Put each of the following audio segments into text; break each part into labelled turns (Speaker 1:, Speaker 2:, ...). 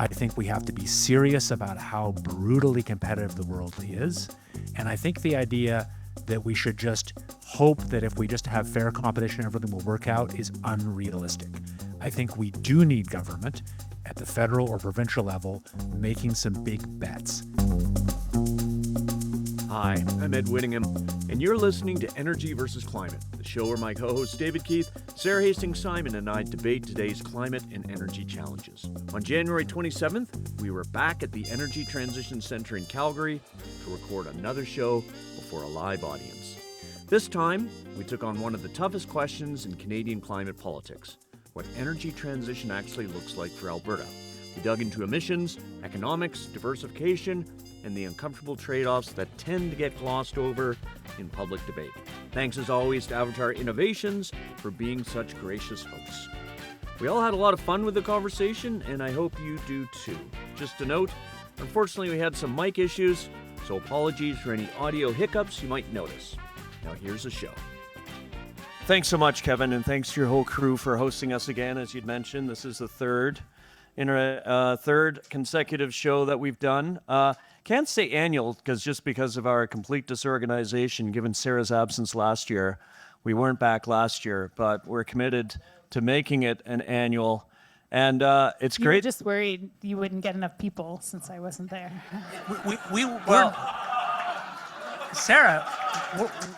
Speaker 1: I think we have to be serious about how brutally competitive the world is. And I think the idea that we should just hope that if we just have fair competition, everything will work out is unrealistic. I think we do need government at the federal or provincial level making some big bets.
Speaker 2: Hi, I'm Ed Whittingham, and you're listening to Energy versus Climate, the show where my co-hosts David Keith, Sara Hastings-Simon, and I debate today's climate and energy challenges. On January 27th, we were back at the Energy Transition Center in Calgary to record another show before a live audience. This time, we took on one of the toughest questions in Canadian climate politics: what energy transition actually looks like for Alberta. We dug into emissions, economics, diversification, and the uncomfortable trade-offs that tend to get glossed over in public debate. Thanks as always to Avatar Innovations for being such gracious hosts. We all had a lot of fun with the conversation, and I hope you do too. Just a note, unfortunately we had some mic issues, so apologies for any audio hiccups you might notice. Now here's the show. Thanks so much, Kevin, and thanks to your whole crew for hosting us again. As you'd mentioned, this is the third consecutive show that we've done. Can't say annual because of our complete disorganization, given Sara's absence last year. We weren't back last year, but we're committed to making it an annual. And it's great.
Speaker 3: You were just worried you wouldn't get enough people since I wasn't there.
Speaker 1: Sara,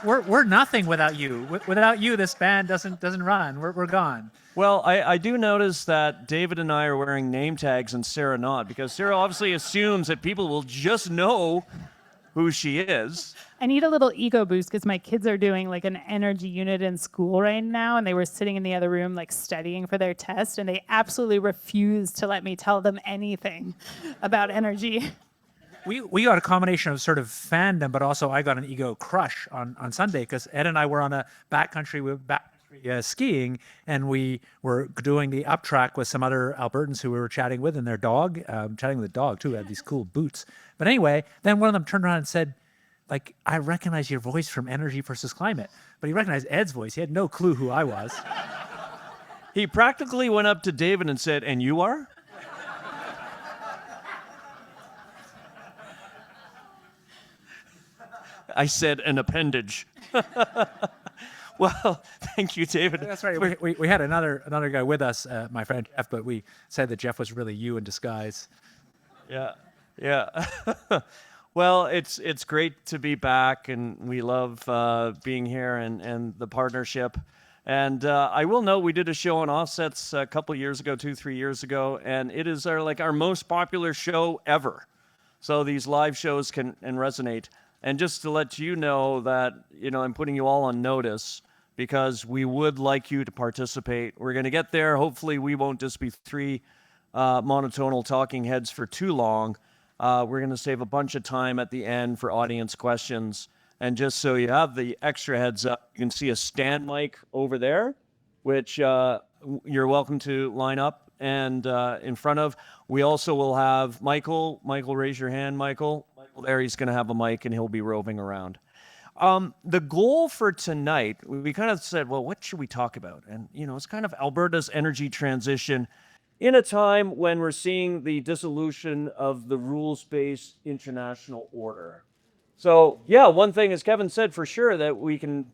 Speaker 1: we're nothing without you. Without you, this band doesn't run. We're gone.
Speaker 2: Well, I do notice that David and I are wearing name tags and Sara not, because Sara obviously assumes that people will just know who she is.
Speaker 3: I need a little ego boost because my kids are doing like an energy unit in school right now, and they were sitting in the other room like studying for their test, and they absolutely refused to let me tell them anything about energy.
Speaker 1: We got a combination of sort of fandom, but also I got an ego crush on Sunday because Ed and I were on a backcountry skiing, and we were doing the up track with some other Albertans who we were chatting with and their dog, chatting with the dog too, had these cool boots. But anyway, then one of them turned around and said, like, I recognize your voice from Energy versus Climate. But he recognized Ed's voice. He had no clue who I was.
Speaker 2: He practically went up to David and said, "And you are?" I said an appendage. Well, thank you, David.
Speaker 1: That's right. We had another guy with us, my friend Jeff, but we said that Jeff was really you in disguise.
Speaker 2: Yeah. Well, it's great to be back, and we love being here and the partnership. And I will note we did a show on offsets a couple years ago, 2-3 years ago, and it is our most popular show ever. So these live shows can resonate. And just to let you know that, I'm putting you all on notice because we would like you to participate. We're going to get there. Hopefully we won't just be three monotonal talking heads for too long. We're going to save a bunch of time at the end for audience questions. And just so you have the extra heads up, you can see a stand mic over there, which you're welcome to line up and in front of. We also will have Michael. Michael, raise your hand, Michael. There, he's going to have a mic and he'll be roving around. The goal for tonight, we kind of said, well, what should we talk about? And, it's kind of Alberta's energy transition in a time when we're seeing the dissolution of the rules-based international order. So, yeah, one thing, as Kevin said, for sure that we can,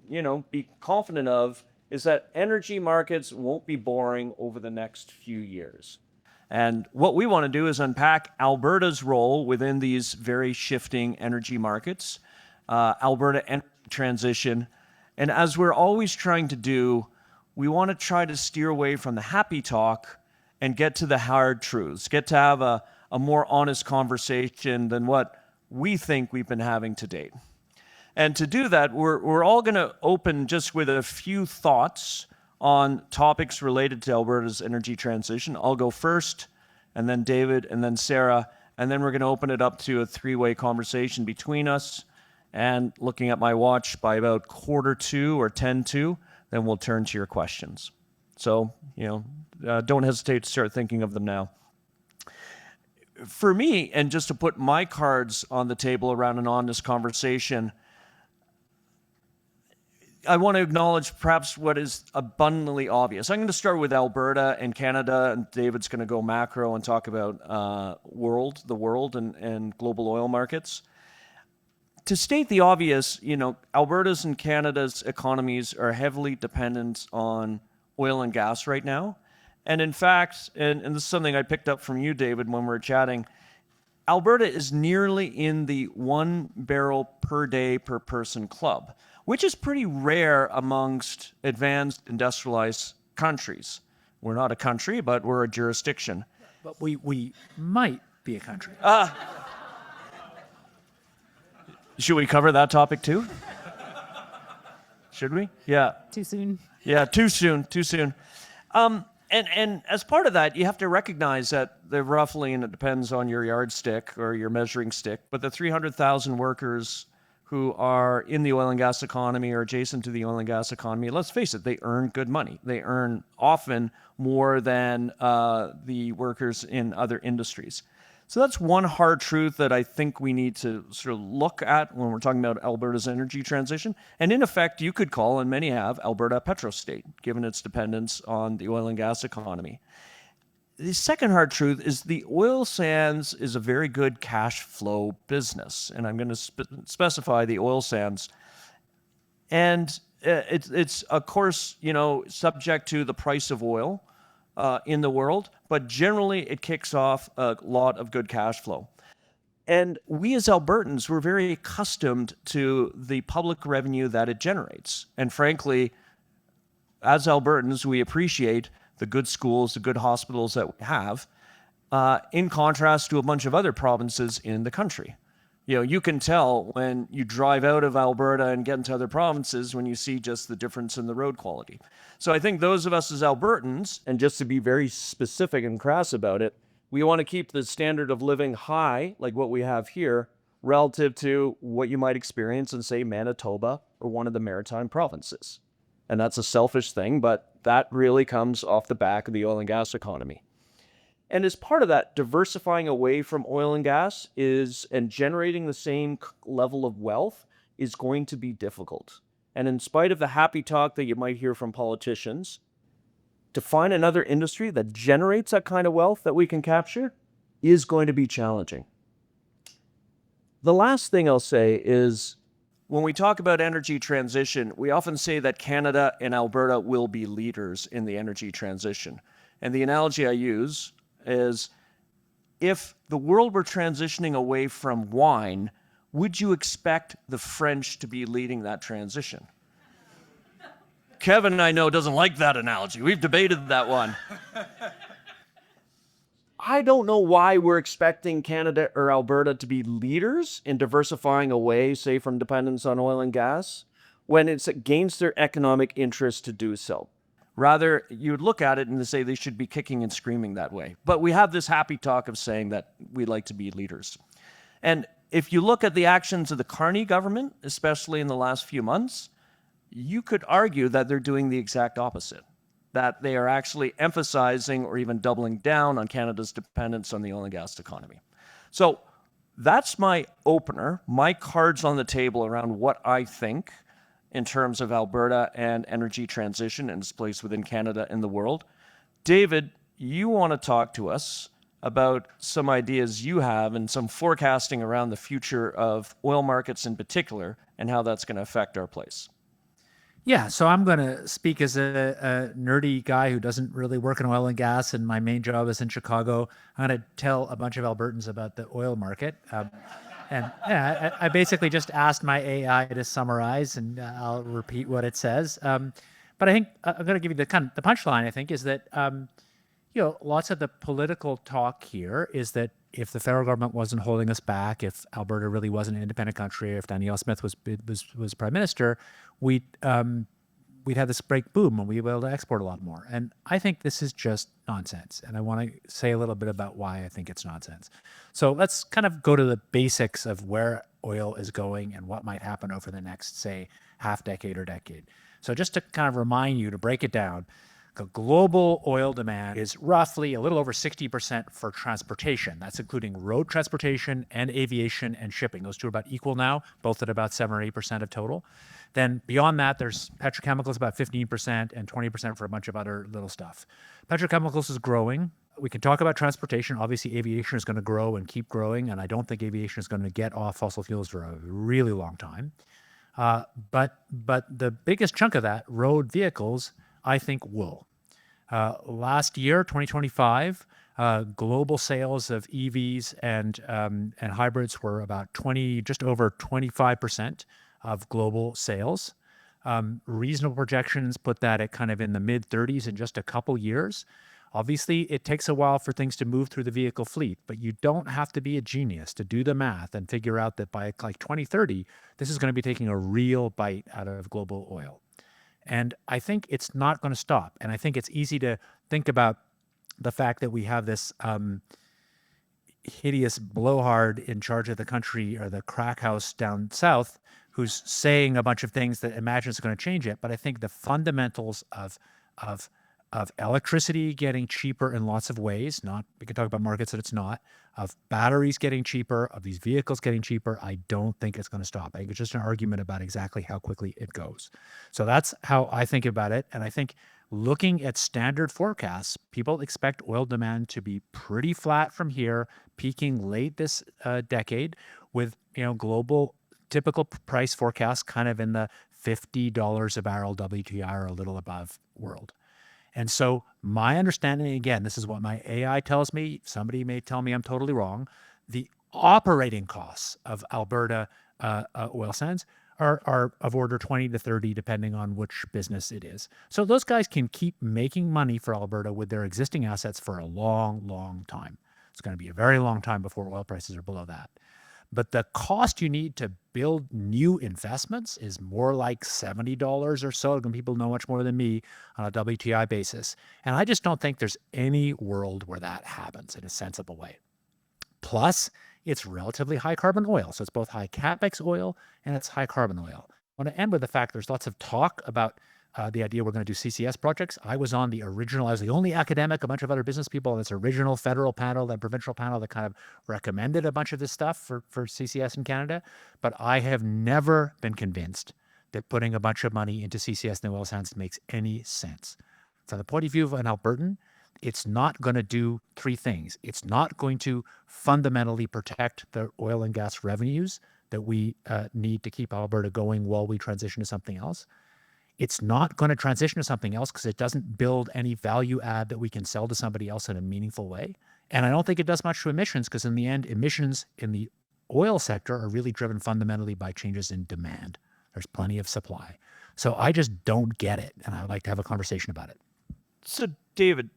Speaker 2: be confident of is that energy markets won't be boring over the next few years. And what we want to do is unpack Alberta's role within these very shifting energy markets, Alberta energy transition. And as we're always trying to do, we want to try to steer away from the happy talk and get to the hard truths, get to have a more honest conversation than what we think we've been having to date. And to do that, we're all going to open just with a few thoughts on topics related to Alberta's energy transition. I'll go first, and then David, and then Sara, and then we're going to open it up to a three-way conversation between us. And looking at my watch, by about 1:45 or 1:50, then we'll turn to your questions. So, don't hesitate to start thinking of them now. For me, and just to put my cards on the table around an honest conversation, I want to acknowledge perhaps what is abundantly obvious. I'm going to start with Alberta and Canada, and David's going to go macro and talk about the world and global oil markets. To state the obvious, Alberta's and Canada's economies are heavily dependent on oil and gas right now. And in fact, and this is something I picked up from you, David, when we were chatting, Alberta is nearly in the 1 barrel per day per person club, which is pretty rare amongst advanced industrialized countries. We're not a country, but we're a jurisdiction.
Speaker 1: But we might be a country.
Speaker 2: Should we cover that topic too? Should we? Yeah.
Speaker 3: Too soon.
Speaker 2: Yeah, too soon. And as part of that, you have to recognize that they're roughly, and it depends on your yardstick or your measuring stick, but the 300,000 workers who are in the oil and gas economy or adjacent to the oil and gas economy, let's face it, they earn good money. They earn often more than the workers in other industries. So that's one hard truth that I think we need to sort of look at when we're talking about Alberta's energy transition. And in effect, you could call, and many have, Alberta a petro state, given its dependence on the oil and gas economy. The second hard truth is the oil sands is a very good cash flow business. And I'm going to specify the oil sands. And it's of course, subject to the price of oil in the world, but generally it kicks off a lot of good cash flow. And we as Albertans, we're very accustomed to the public revenue that it generates. And frankly, as Albertans, we appreciate the good schools, the good hospitals that we have, in contrast to a bunch of other provinces in the country. You can tell when you drive out of Alberta and get into other provinces when you see just the difference in the road quality. So I think those of us as Albertans, and just to be very specific and crass about it, we want to keep the standard of living high, like what we have here, relative to what you might experience in, say, Manitoba or one of the maritime provinces. And that's a selfish thing, but that really comes off the back of the oil and gas economy. And as part of that, diversifying away from oil and gas and generating the same level of wealth is going to be difficult. And in spite of the happy talk that you might hear from politicians, to find another industry that generates that kind of wealth that we can capture is going to be challenging. The last thing I'll say is, when we talk about energy transition, we often say that Canada and Alberta will be leaders in the energy transition. And the analogy I use is, if the world were transitioning away from wine, would you expect the French to be leading that transition? Kevin, I know, doesn't like that analogy. We've debated that one. I don't know why we're expecting Canada or Alberta to be leaders in diversifying away, say, from dependence on oil and gas, when it's against their economic interest to do so. Rather, you would look at it and say they should be kicking and screaming that way. But we have this happy talk of saying that we'd like to be leaders. And if you look at the actions of the Carney government, especially in the last few months, you could argue that they're doing the exact opposite, that they are actually emphasizing or even doubling down on Canada's dependence on the oil and gas economy. So that's my opener, my cards on the table around what I think in terms of Alberta and energy transition and its place within Canada and the world. David, you want to talk to us about some ideas you have and some forecasting around the future of oil markets in particular and how that's going to affect our place.
Speaker 1: Yeah, so I'm going to speak as a nerdy guy who doesn't really work in oil and gas, and my main job is in Chicago. I'm going to tell a bunch of Albertans about the oil market. And yeah, I basically just asked my AI to summarize, and I'll repeat what it says. But I think I'm going to give you the punchline. I think is that lots of the political talk here is that if the federal government wasn't holding us back, if Alberta really wasn't an independent country, if Danielle Smith was prime minister, we'd have this break boom and we'd be able to export a lot more. And I think this is just nonsense. And I want to say a little bit about why I think it's nonsense. So let's kind of go to the basics of where oil is going and what might happen over the next, say, half decade or decade. So just to kind of remind you, to break it down, The global oil demand is roughly a little over 60% for transportation. That's including road transportation and aviation and shipping. Those two are about equal now, both at about 7 or 8% of total. Then beyond that, there's petrochemicals about 15% and 20% for a bunch of other little stuff. Petrochemicals is growing. We can talk about transportation. Obviously, aviation is going to grow and keep growing, and I don't think aviation is going to get off fossil fuels for a really long time. But the biggest chunk of that, road vehicles, I think will. Last year, 2025, global sales of EVs and hybrids were about just over 25% of global sales. Reasonable projections put that at kind of in the mid 30s in just a couple years. Obviously, it takes a while for things to move through the vehicle fleet, but you don't have to be a genius to do the math and figure out that by like 2030, this is going to be taking a real bite out of global oil. And I think it's not going to stop. And I think it's easy to think about the fact that we have this hideous blowhard in charge of the country, or the crack house down south, who's saying a bunch of things that imagines it's going to change it. But I think the fundamentals of electricity getting cheaper in lots of ways, we can talk about markets that it's not, of batteries getting cheaper, of these vehicles getting cheaper, I don't think it's going to stop. I think it's just an argument about exactly how quickly it goes. So that's how I think about it. And I think looking at standard forecasts, people expect oil demand to be pretty flat from here, peaking late this decade, with global typical price forecasts kind of in the $50 a barrel WTI or a little above world. And so my understanding, again, this is what my AI tells me, somebody may tell me I'm totally wrong, the operating costs of Alberta oil sands are of order 20 to 30, depending on which business it is. So those guys can keep making money for Alberta with their existing assets for a long, long time. It's going to be a very long time before oil prices are below that. But the cost you need to build new investments is more like $70 or so. And people know much more than me on a WTI basis. And I just don't think there's any world where that happens in a sensible way. Plus, it's relatively high carbon oil. So it's both high capex oil and it's high carbon oil. I want to end with the fact there's lots of talk about the idea we're going to do CCS projects. I was the only academic, a bunch of other business people on this original federal panel and provincial panel that kind of recommended a bunch of this stuff for CCS in Canada. But I have never been convinced that putting a bunch of money into CCS in the oil sands makes any sense. From the point of view of an Albertan, it's not going to do three things. It's not going to fundamentally protect the oil and gas revenues that we need to keep Alberta going while we transition to something else. It's not going to transition to something else because it doesn't build any value add that we can sell to somebody else in a meaningful way. And I don't think it does much to emissions, because in the end, emissions in the oil sector are really driven fundamentally by changes in demand. There's plenty of supply. So I just don't get it, and I would like to have a conversation about it.
Speaker 2: So, David,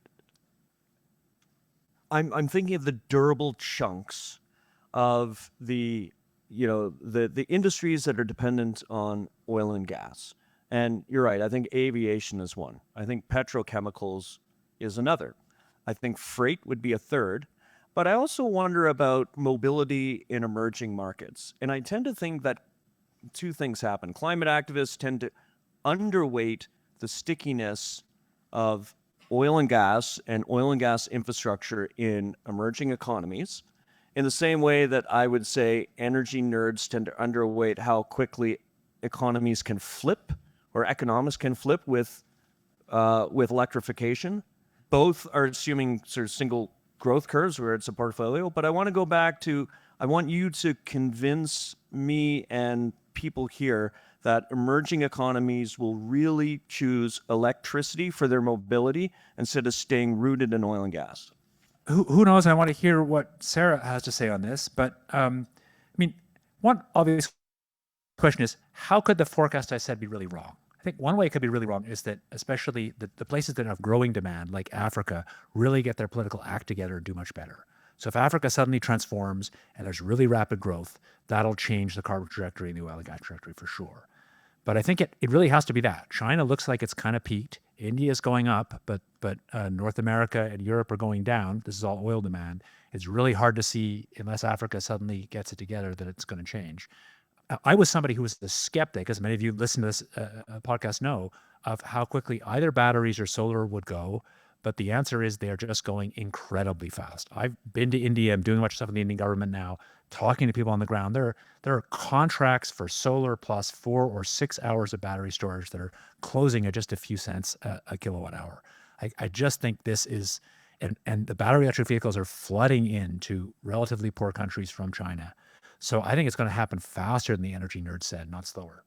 Speaker 2: I'm thinking of the durable chunks of the industries that are dependent on oil and gas. And you're right. I think aviation is one. I think petrochemicals is another. I think freight would be a third. But I also wonder about mobility in emerging markets. And I tend to think that two things happen. Climate activists tend to underweight the stickiness of oil and gas infrastructure in emerging economies, in the same way that I would say energy nerds tend to underweight how quickly economies can flip, or economics can flip with electrification. Both are assuming sort of single growth curves where it's a portfolio. But I want to go back to, I want you to convince me and people here that emerging economies will really choose electricity for their mobility instead of staying rooted in oil and gas.
Speaker 1: Who knows? I want to hear what Sara has to say on this. But one obvious question is, how could the forecast I said be really wrong? I think one way it could be really wrong is that especially the places that have growing demand, like Africa, really get their political act together and do much better. So if Africa suddenly transforms and there's really rapid growth, that'll change the carbon trajectory and the oil and gas trajectory for sure. But I think it really has to be that. China looks like it's kind of peaked. India's going up, but North America and Europe are going down. This is all oil demand. It's really hard to see, unless Africa suddenly gets it together, that it's going to change. I was somebody who was the skeptic, as many of you listen to this podcast know, of how quickly either batteries or solar would go. But the answer is they are just going incredibly fast. I've been to India. I'm doing much stuff in the Indian government now, talking to people on the ground. There are contracts for solar plus 4 or 6 hours of battery storage that are closing at just a few cents a kilowatt hour. I just think this is, and the battery electric vehicles are flooding into relatively poor countries from China. So I think it's going to happen faster than the energy nerd said, not slower.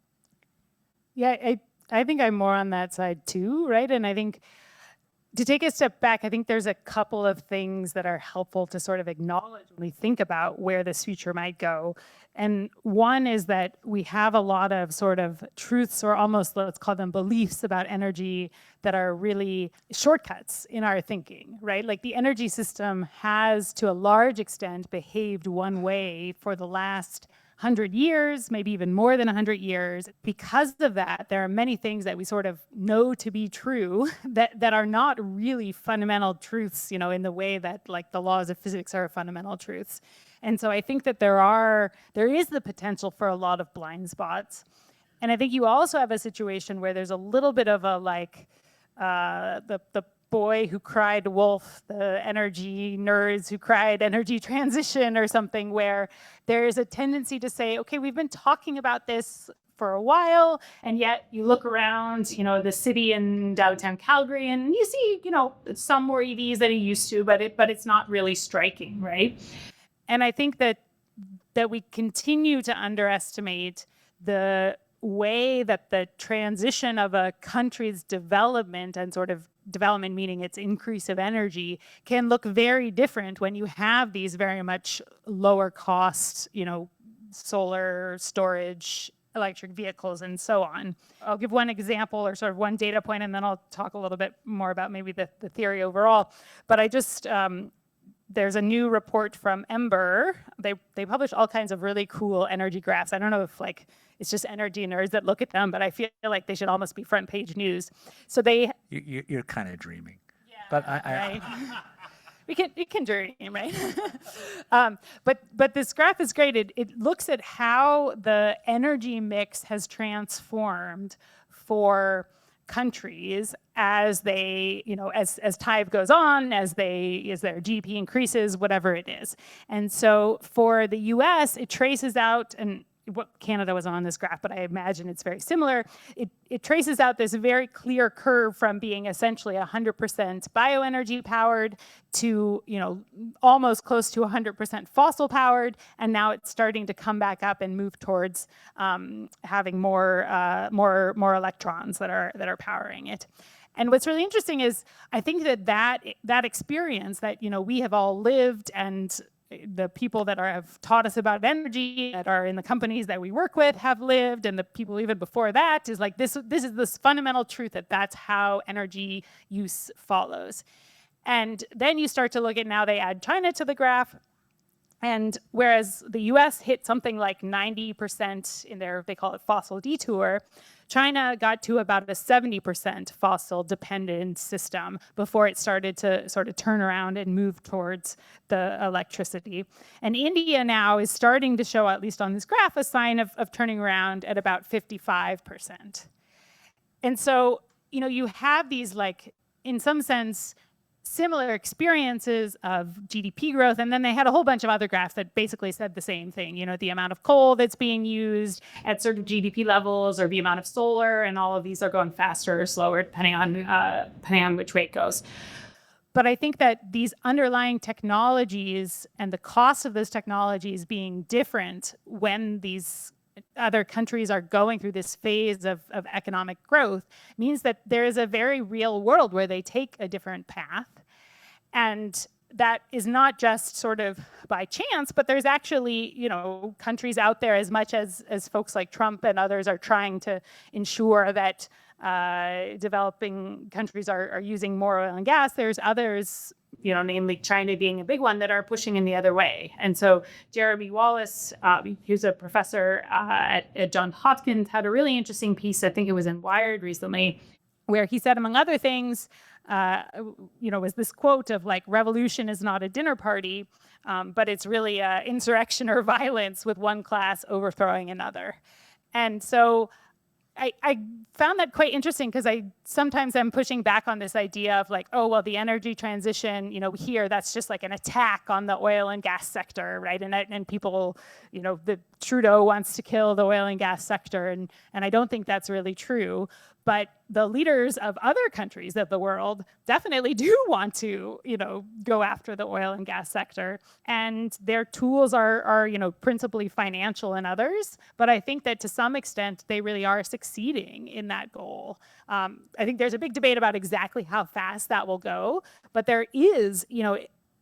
Speaker 3: Yeah, I think I'm more on that side too, right? And I think to take a step back, I think there's a couple of things that are helpful to sort of acknowledge when we think about where this future might go. And one is that we have a lot of sort of truths, or almost let's call them beliefs, about energy that are really shortcuts in our thinking, right? Like the energy system has, to a large extent, behaved one way for the last 100 years, maybe even more than 100 years. Because of that, there are many things that we sort of know to be true that are not really fundamental truths, in the way that like the laws of physics are fundamental truths. And so I think that there is the potential for a lot of blind spots. And I think you also have a situation where there's a little bit of a like the boy who cried wolf, the energy nerds who cried energy transition or something, where there is a tendency to say, okay, we've been talking about this for a while, and yet you look around, the city in downtown Calgary, and you see, some more EVs than you used to, but it's not really striking, right? And I think that we continue to underestimate the way that the transition of a country's development, and sort of development meaning its increase of energy, can look very different when you have these very much lower cost, solar storage, electric vehicles, and so on. I'll give one example, or sort of one data point, and then I'll talk a little bit more about maybe the theory overall. But I just, there's a new report from Ember. They publish all kinds of really cool energy graphs. I don't know if it's just energy nerds that look at them, but I feel like they should almost be front page news. So
Speaker 1: You're kind of dreaming.
Speaker 3: Yeah,
Speaker 1: But
Speaker 3: right. We can dream, right? But this graph is great. It looks at how the energy mix has transformed for countries as they, as time goes on, as their GDP increases, whatever it is. And so for the US, it traces out, and what Canada was on this graph, but I imagine it's very similar. It traces out this very clear curve from being essentially 100% bioenergy powered to, almost close to 100% fossil powered, and now it's starting to come back up and move towards having more electrons that are powering it. And what's really interesting is I think that experience that we have all lived, and the people that have taught us about energy, that are in the companies that we work with, have lived, and the people even before that, is like this is this fundamental truth that that's how energy use follows. And then you start to look at, now they add China to the graph, and whereas the US hit something like 90% in their, they call it fossil detour, China got to about a 70% fossil dependent system before it started to sort of turn around and move towards the electricity. And India now is starting to show, at least on this graph, a sign of turning around at about 55%. And so, you have these, in some sense, similar experiences of GDP growth, and then they had a whole bunch of other graphs that basically said the same thing. The amount of coal that's being used at certain GDP levels, or the amount of solar, and all of these are going faster or slower depending on which way it goes. But I think that these underlying technologies and the cost of those technologies being different when these other countries are going through this phase of economic growth means that there is a very real world where they take a different path. And that is not just sort of by chance, but there's actually, countries out there, as much as folks like Trump and others are trying to ensure that developing countries are using more oil and gas, there's others, namely China being a big one, that are pushing in the other way. And so Jeremy Wallace, who's a professor at Johns Hopkins, had a really interesting piece, I think it was in Wired recently, where he said, among other things, was this quote of revolution is not a dinner party. but it's really insurrection or violence with one class overthrowing another. And so I found that quite interesting because sometimes I'm pushing back on this idea of like, oh, well, the energy transition, here, that's just like an attack on the oil and gas sector, right? And people, the Trudeau wants to kill the oil and gas sector. And I don't think that's really true. But the leaders of other countries of the world definitely do want to, go after the oil and gas sector. And their tools are principally financial and others. But I think that to some extent, they really are succeeding in that goal. I think there's a big debate about exactly how fast that will go. But there is,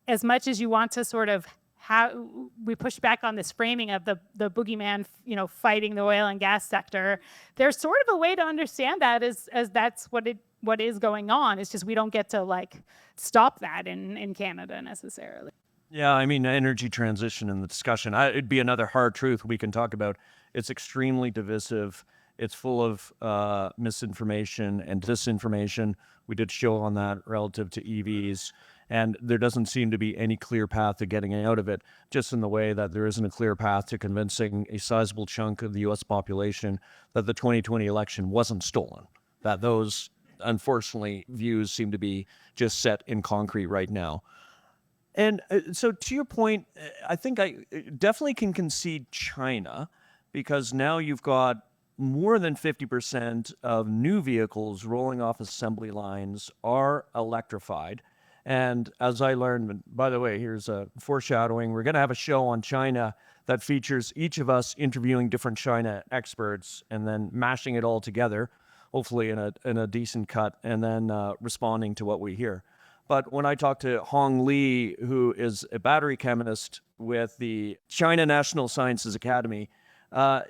Speaker 3: as much as you want to sort of how we push back on this framing of the boogeyman, fighting the oil and gas sector. There's sort of a way to understand that as that's what is going on. It's just we don't get to like stop that in Canada necessarily.
Speaker 2: Yeah, I mean, energy transition in the discussion, it'd be another hard truth we can talk about. It's extremely divisive. It's full of misinformation and disinformation. We did a show on that relative to EVs. And there doesn't seem to be any clear path to getting out of it, just in the way that there isn't a clear path to convincing a sizable chunk of the U.S. population that the 2020 election wasn't stolen, that those, unfortunately, views seem to be just set in concrete right now. And so to your point, I think I definitely can concede China, because now you've got more than 50% of new vehicles rolling off assembly lines are electrified. And as I learned, and by the way, here's a foreshadowing, we're going to have a show on China that features each of us interviewing different China experts and then mashing it all together, hopefully in a decent cut, and then responding to what we hear. But when I talked to Hong Li, who is a battery chemist with the China National Sciences Academy,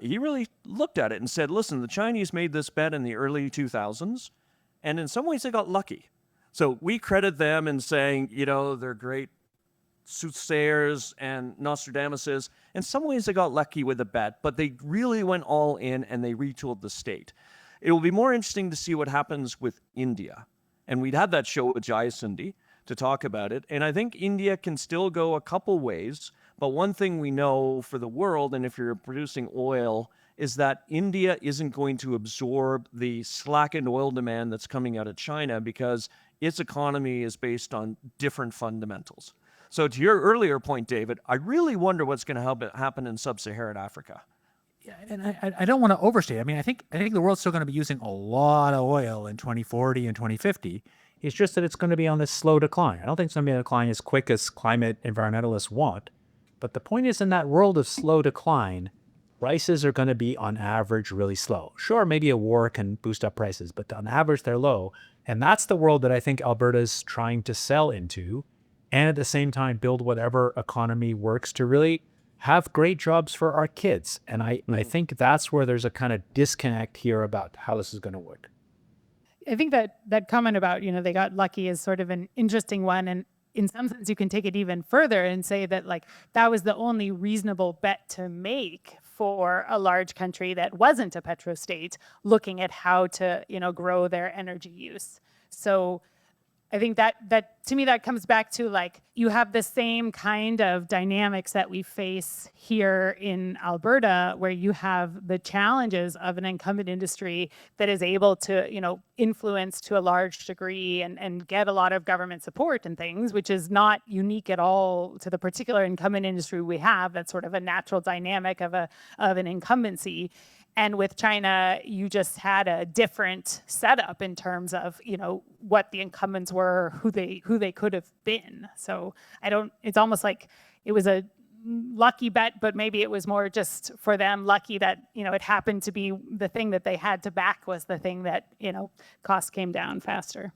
Speaker 2: he really looked at it and said, listen, the Chinese made this bet in the early 2000s, and in some ways they got lucky. So we credit them in saying, they're great soothsayers and Nostradamuses. In some ways, they got lucky with the bet, but they really went all in and they retooled the state. It will be more interesting to see what happens with India. And we'd had that show with Jayasunde to talk about it. And I think India can still go a couple ways. But one thing we know for the world, and if you're producing oil, is that India isn't going to absorb the slackened oil demand that's coming out of China because its economy is based on different fundamentals. So to your earlier point, David, I really wonder what's going to happen in sub-Saharan Africa.
Speaker 1: Yeah, and I don't want to overstate. I mean, I think the world's still going to be using a lot of oil in 2040 and 2050. It's just that it's going to be on this slow decline. I don't think it's going to be a decline as quick as climate environmentalists want. But the point is, in that world of slow decline, prices are going to be on average really slow. Sure, maybe a war can boost up prices, but on average they're low. And that's the world that I think Alberta's trying to sell into, and at the same time build whatever economy works to really have great jobs for our kids. And I think that's where there's a kind of disconnect here about how this is going to work.
Speaker 3: I think that comment about, they got lucky is sort of an interesting one. And in some sense, you can take it even further and say that like that was the only reasonable bet to make for a large country that wasn't a petrostate looking at how to, grow their energy use. So I think that to me, that comes back to like, you have the same kind of dynamics that we face here in Alberta, where you have the challenges of an incumbent industry that is able to, influence to a large degree and get a lot of government support and things, which is not unique at all to the particular incumbent industry we have. That's sort of a natural dynamic of an incumbency. And with China, you just had a different setup in terms of, what the incumbents were, who they could have been. So it's almost like it was a lucky bet, but maybe it was more just for them lucky that, it happened to be the thing that they had to back was the thing that, costs came down faster.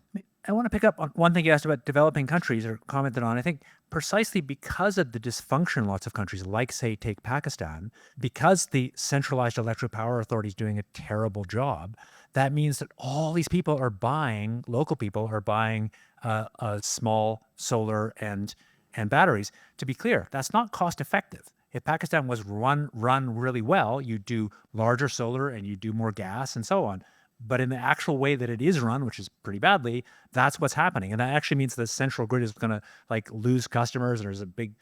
Speaker 1: I want to pick up on one thing you asked about developing countries or commented on. I think precisely because of the dysfunction in lots of countries, like, say, take Pakistan, because the centralized electric power authority is doing a terrible job, that means that all these people are buying, local people are buying small solar and batteries. To be clear, that's not cost effective. If Pakistan was run really well, you do larger solar and you do more gas and so on. But in the actual way that it is run, which is pretty badly, that's what's happening. And that actually means the central grid is going to like lose customers. There's a big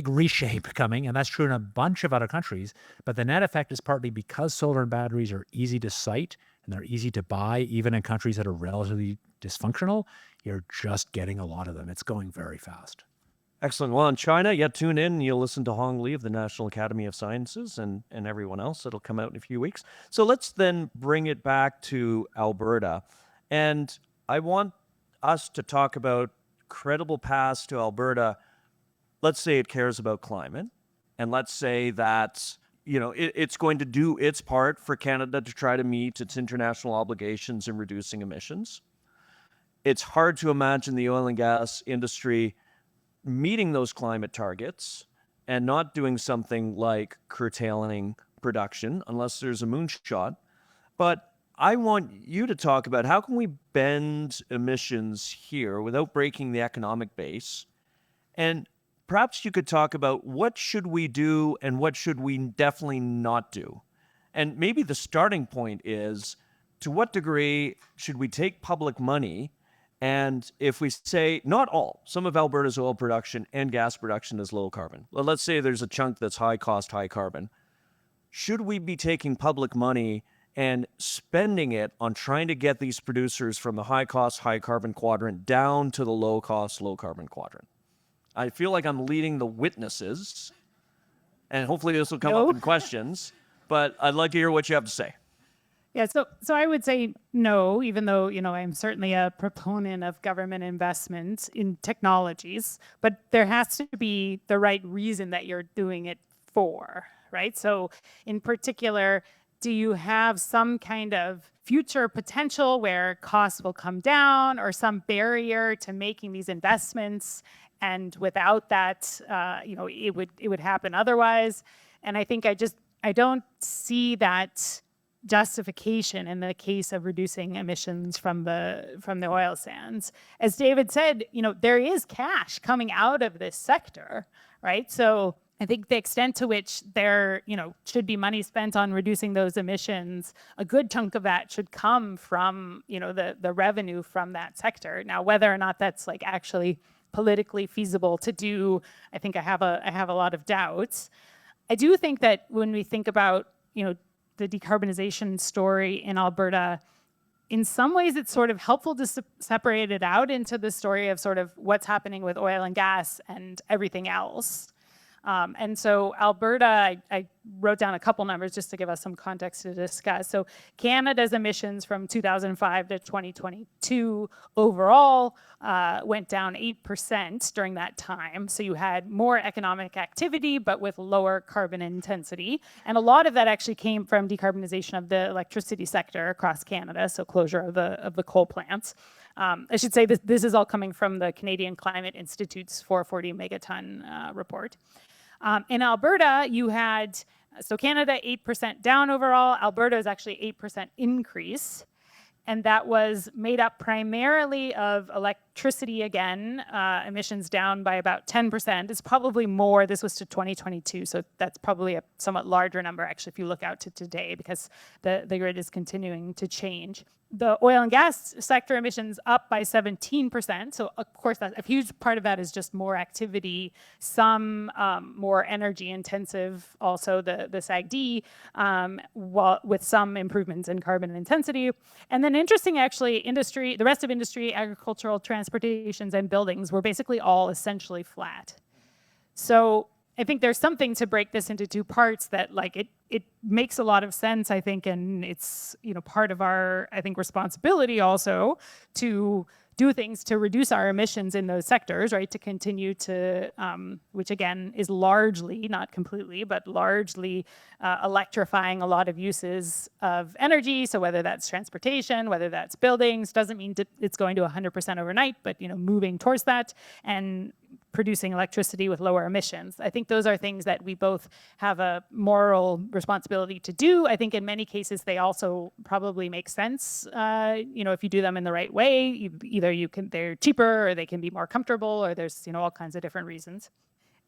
Speaker 1: reshape coming. And that's true in a bunch of other countries. But the net effect is partly because solar and batteries are easy to site and they're easy to buy, even in countries that are relatively dysfunctional, you're just getting a lot of them. It's going very fast.
Speaker 2: Excellent. Well, in China, tune in and you'll listen to Hong Li of the National Academy of Sciences and everyone else. It'll come out in a few weeks. So let's then bring it back to Alberta. And I want us to talk about credible paths to Alberta. Let's say it cares about climate. And let's say that, it's going to do its part for Canada to try to meet its international obligations in reducing emissions. It's hard to imagine the oil and gas industry meeting those climate targets and not doing something like curtailing production unless there's a moonshot. But I want you to talk about how can we bend emissions here without breaking the economic base? And perhaps you could talk about what should we do and what should we definitely not do? And maybe the starting point is, to what degree should we take public money? And if we say not all, some of Alberta's oil production and gas production is low carbon. Well, let's say there's a chunk that's high cost, high carbon. Should we be taking public money and spending it on trying to get these producers from the high cost, high carbon quadrant down to the low cost, low carbon quadrant? I feel like I'm leading the witnesses, and hopefully this will come up in questions, but I'd like to hear what you have to say.
Speaker 3: Yeah, so I would say no, even though, I'm certainly a proponent of government investment in technologies, but there has to be the right reason that you're doing it for, right? So in particular, do you have some kind of future potential where costs will come down or some barrier to making these investments? And without that, it would happen otherwise. And I think I don't see that justification in the case of reducing emissions from the oil sands. As David said, there is cash coming out of this sector, right? So I think the extent to which there, should be money spent on reducing those emissions, a good chunk of that should come from, the revenue from that sector. Now, whether or not that's like actually politically feasible to do, I think I have a lot of doubts. I do think that when we think about, the decarbonization story in Alberta, in some ways it's sort of helpful to separate it out into the story of sort of what's happening with oil and gas and everything else. And so Alberta, I wrote down a couple numbers just to give us some context to discuss. So Canada's emissions from 2005 to 2022 overall went down 8% during that time. So you had more economic activity, but with lower carbon intensity. And a lot of that actually came from decarbonization of the electricity sector across Canada, so closure of the coal plants. I should say this is all coming from the Canadian Climate Institute's 440 megaton report. In Alberta, you had, so Canada 8% down overall. Alberta is actually 8% increase. And that was made up primarily of electricity again, emissions down by about 10%. It's probably more, this was to 2022, so that's probably a somewhat larger number actually if you look out to today because the grid is continuing to change. The oil and gas sector emissions up by 17%. So of course, a huge part of that is just more activity, some more energy intensive, also the SAGD, with some improvements in carbon intensity. And then interesting actually, industry, the rest of industry, agricultural, transportations, and buildings were basically all essentially flat. So I think there's something to break this into two parts that like it makes a lot of sense, I think, and it's part of our, I think, responsibility also to do things to reduce our emissions in those sectors, right? To continue to, which again is largely, not completely, but largely electrifying a lot of uses of energy. So whether that's transportation, whether that's buildings, doesn't mean it's going to 100% overnight, but moving towards that and producing electricity with lower emissions. I think those are things that we both have a moral responsibility to do. I think in many cases they also probably make sense, if you do them in the right way. Either they're cheaper or they can be more comfortable or there's all kinds of different reasons.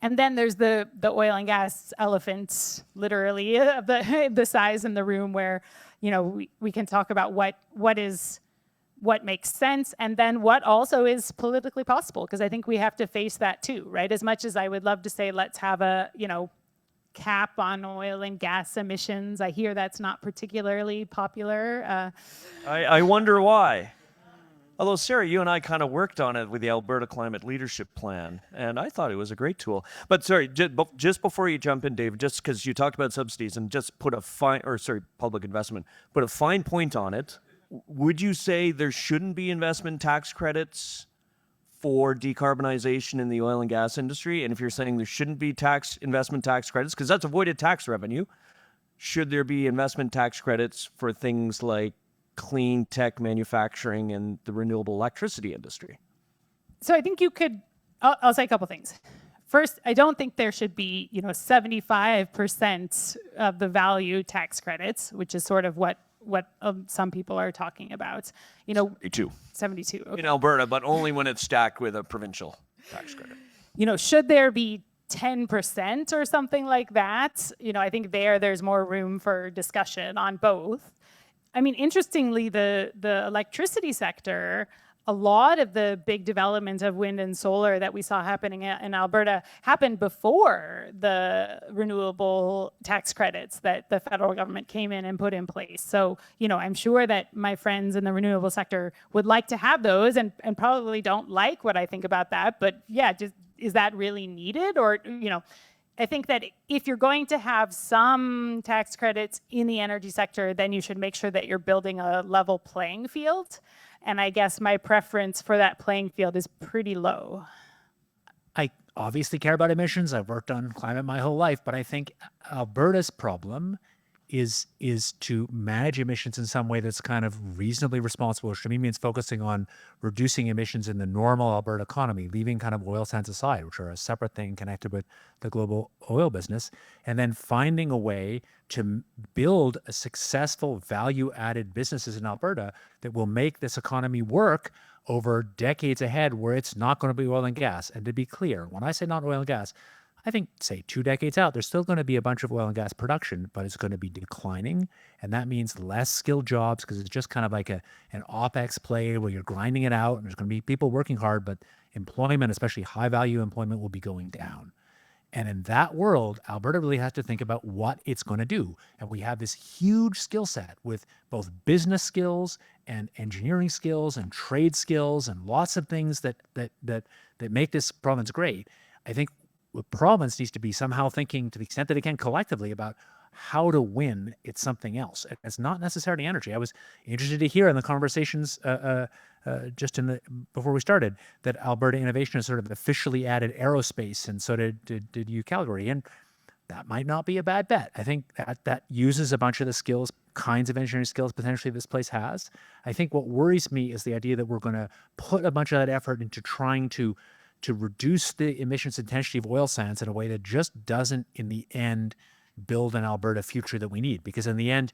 Speaker 3: And then there's the oil and gas elephant, literally, of the size in the room, where, you know, we can talk about what makes sense, and then what also is politically possible, because I think we have to face that too, right? As much as I would love to say, let's have a, you know, cap on oil and gas emissions, I hear that's not particularly popular.
Speaker 2: I wonder why. Although, Sara, you and I kind of worked on it with the Alberta Climate Leadership Plan, and I thought it was a great tool. But sorry, just before you jump in, David, just because you talked about subsidies and just put public investment, put a fine point on it. Would you say there shouldn't be investment tax credits for decarbonization in the oil and gas industry? And if you're saying there shouldn't be investment tax credits, because that's avoided tax revenue, should there be investment tax credits for things like clean tech manufacturing and the renewable electricity industry?
Speaker 3: So I think you could, I'll say a couple things. First, I don't think there should be, you know, 75% of the value tax credits, which is sort of what some people are talking about. You know, 72. Okay.
Speaker 2: In Alberta, but only when it's stacked with a provincial tax credit.
Speaker 3: You know, should there be 10% or something like that? You know, I think there's more room for discussion on both. I mean, interestingly, the electricity sector, a lot of the big development of wind and solar that we saw happening in Alberta happened before the renewable tax credits that the federal government came in and put in place. So, you know, I'm sure that my friends in the renewable sector would like to have those, and probably don't like what I think about that. But yeah, just, is that really needed? Or, you know, I think that if you're going to have some tax credits in the energy sector, then you should make sure that you're building a level playing field. And I guess my preference for that playing field is pretty low.
Speaker 1: I obviously care about emissions. I've worked on climate my whole life, but I think Alberta's problem is to manage emissions in some way that's kind of reasonably responsible, which to me means focusing on reducing emissions in the normal Alberta economy, leaving kind of oil sands aside, which are a separate thing connected with the global oil business, and then finding a way to build a successful value-added businesses in Alberta that will make this economy work over decades ahead, where it's not going to be oil and gas. And to be clear, when I say not oil and gas, I think, say, 2 decades out, there's still going to be a bunch of oil and gas production, but it's going to be declining. And that means less skilled jobs, because it's just kind of like an OPEX play where you're grinding it out, and there's going to be people working hard, but employment, especially high value employment, will be going down. And in that world, Alberta really has to think about what it's going to do. And we have this huge skill set with both business skills and engineering skills and trade skills and lots of things that make this province great. I think the province needs to be somehow thinking, to the extent that it can collectively, about how to win at something else. It's not necessarily energy. I was interested to hear in the conversations before we started that Alberta Innovation has sort of officially added aerospace, and so did you, Calgary, and that might not be a bad bet. I think that uses a bunch of the skills, kinds of engineering skills potentially this place has. I think what worries me is the idea that we're going to put a bunch of that effort into trying to reduce the emissions intensity of oil sands in a way that just doesn't, in the end, build an Alberta future that we need. Because in the end,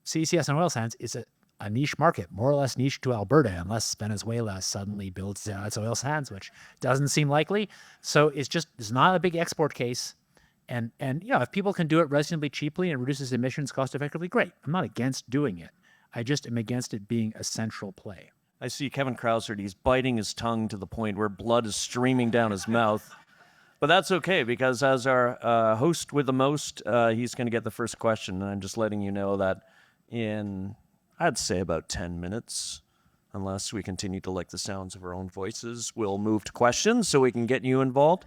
Speaker 1: CCS and oil sands is a niche market, more or less niche to Alberta, unless Venezuela suddenly builds its oil sands, which doesn't seem likely. So it's not a big export case. And you know, if people can do it reasonably cheaply and reduces emissions cost effectively, great. I'm not against doing it. I just am against it being a central play.
Speaker 2: I see Kevin Krauser, he's biting his tongue to the point where blood is streaming down his mouth. But that's okay, because as our host with the most, he's going to get the first question. And I'm just letting you know that in, I'd say, about 10 minutes, unless we continue to like the sounds of our own voices, we'll move to questions so we can get you involved.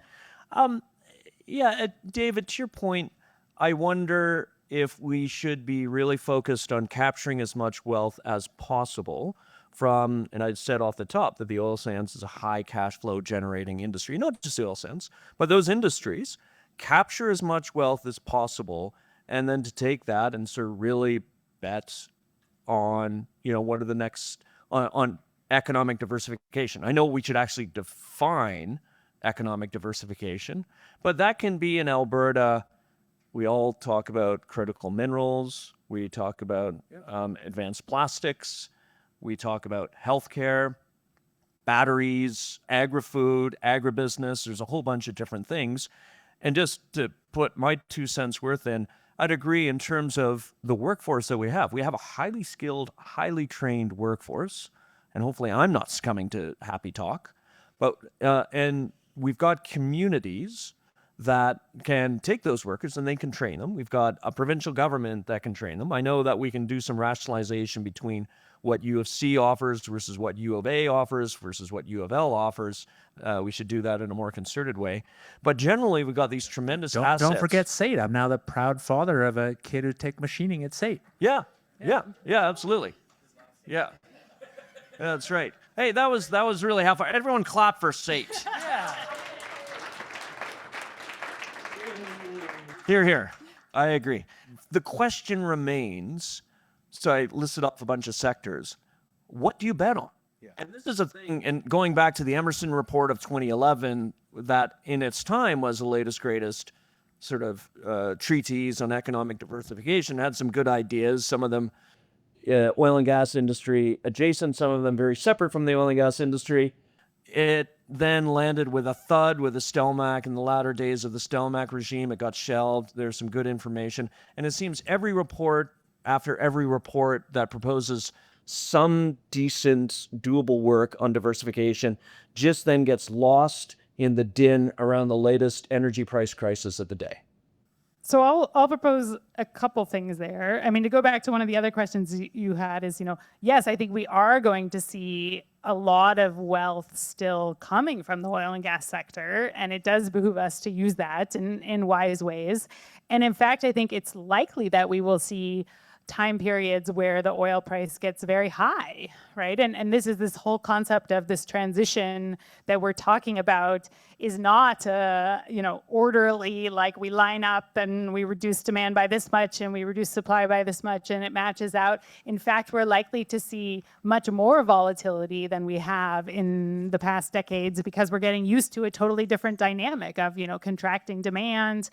Speaker 2: David, to your point, I wonder if we should be really focused on capturing as much wealth as possible from, and I said off the top that the oil sands is a high cash flow generating industry, not just the oil sands, but those industries, capture as much wealth as possible, and then to take that and sort of really bet on, you know, what are the next, on economic diversification. I know we should actually define economic diversification, but that can be in Alberta. We all talk about critical minerals. We talk about advanced plastics. We talk about healthcare. batteries, agri-food, agribusiness. There's a whole bunch of different things. And just to put my 2 cents worth in, I'd agree in terms of the workforce that we have. We have a highly skilled, highly trained workforce. And hopefully I'm not succumbing to happy talk. But and we've got communities that can take those workers and they can train them. We've got a provincial government that can train them. I know that we can do some rationalization between what U of C offers versus what U of A offers versus what U of L offers. We should do that in a more concerted way. But generally, we've got these tremendous assets.
Speaker 1: Don't forget SAIT. I'm now the proud father of a kid who took machining at SAIT.
Speaker 2: Yeah, absolutely. Yeah. That's right. Hey, that was really helpful. Everyone clap for SAIT. Here. I agree. The question remains, so I listed off a bunch of sectors. What do you bet on? Yeah. And this is a thing, and going back to the Emerson report of 2011, that in its time was the latest, greatest sort of treatise on economic diversification, had some good ideas, some of them oil and gas industry adjacent, some of them very separate from the oil and gas industry. It then landed with a thud with the Stelmach in the latter days of the Stelmach regime. It got shelved. There's some good information. And it seems every report after every report that proposes some decent, doable work on diversification just then gets lost in the din around the latest energy price crisis of the day.
Speaker 3: So I'll propose a couple things there. I mean, to go back to one of the other questions you had is, yes, I think we are going to see a lot of wealth still coming from the oil and gas sector, and it does behoove us to use that in wise ways. And in fact, I think it's likely that we will see time periods where the oil price gets very high, right? And this whole concept of this transition that we're talking about is not orderly, like we line up and we reduce demand by this much and we reduce supply by this much and it matches out. In fact, we're likely to see much more volatility than we have in the past decades because we're getting used to a totally different dynamic of contracting demand.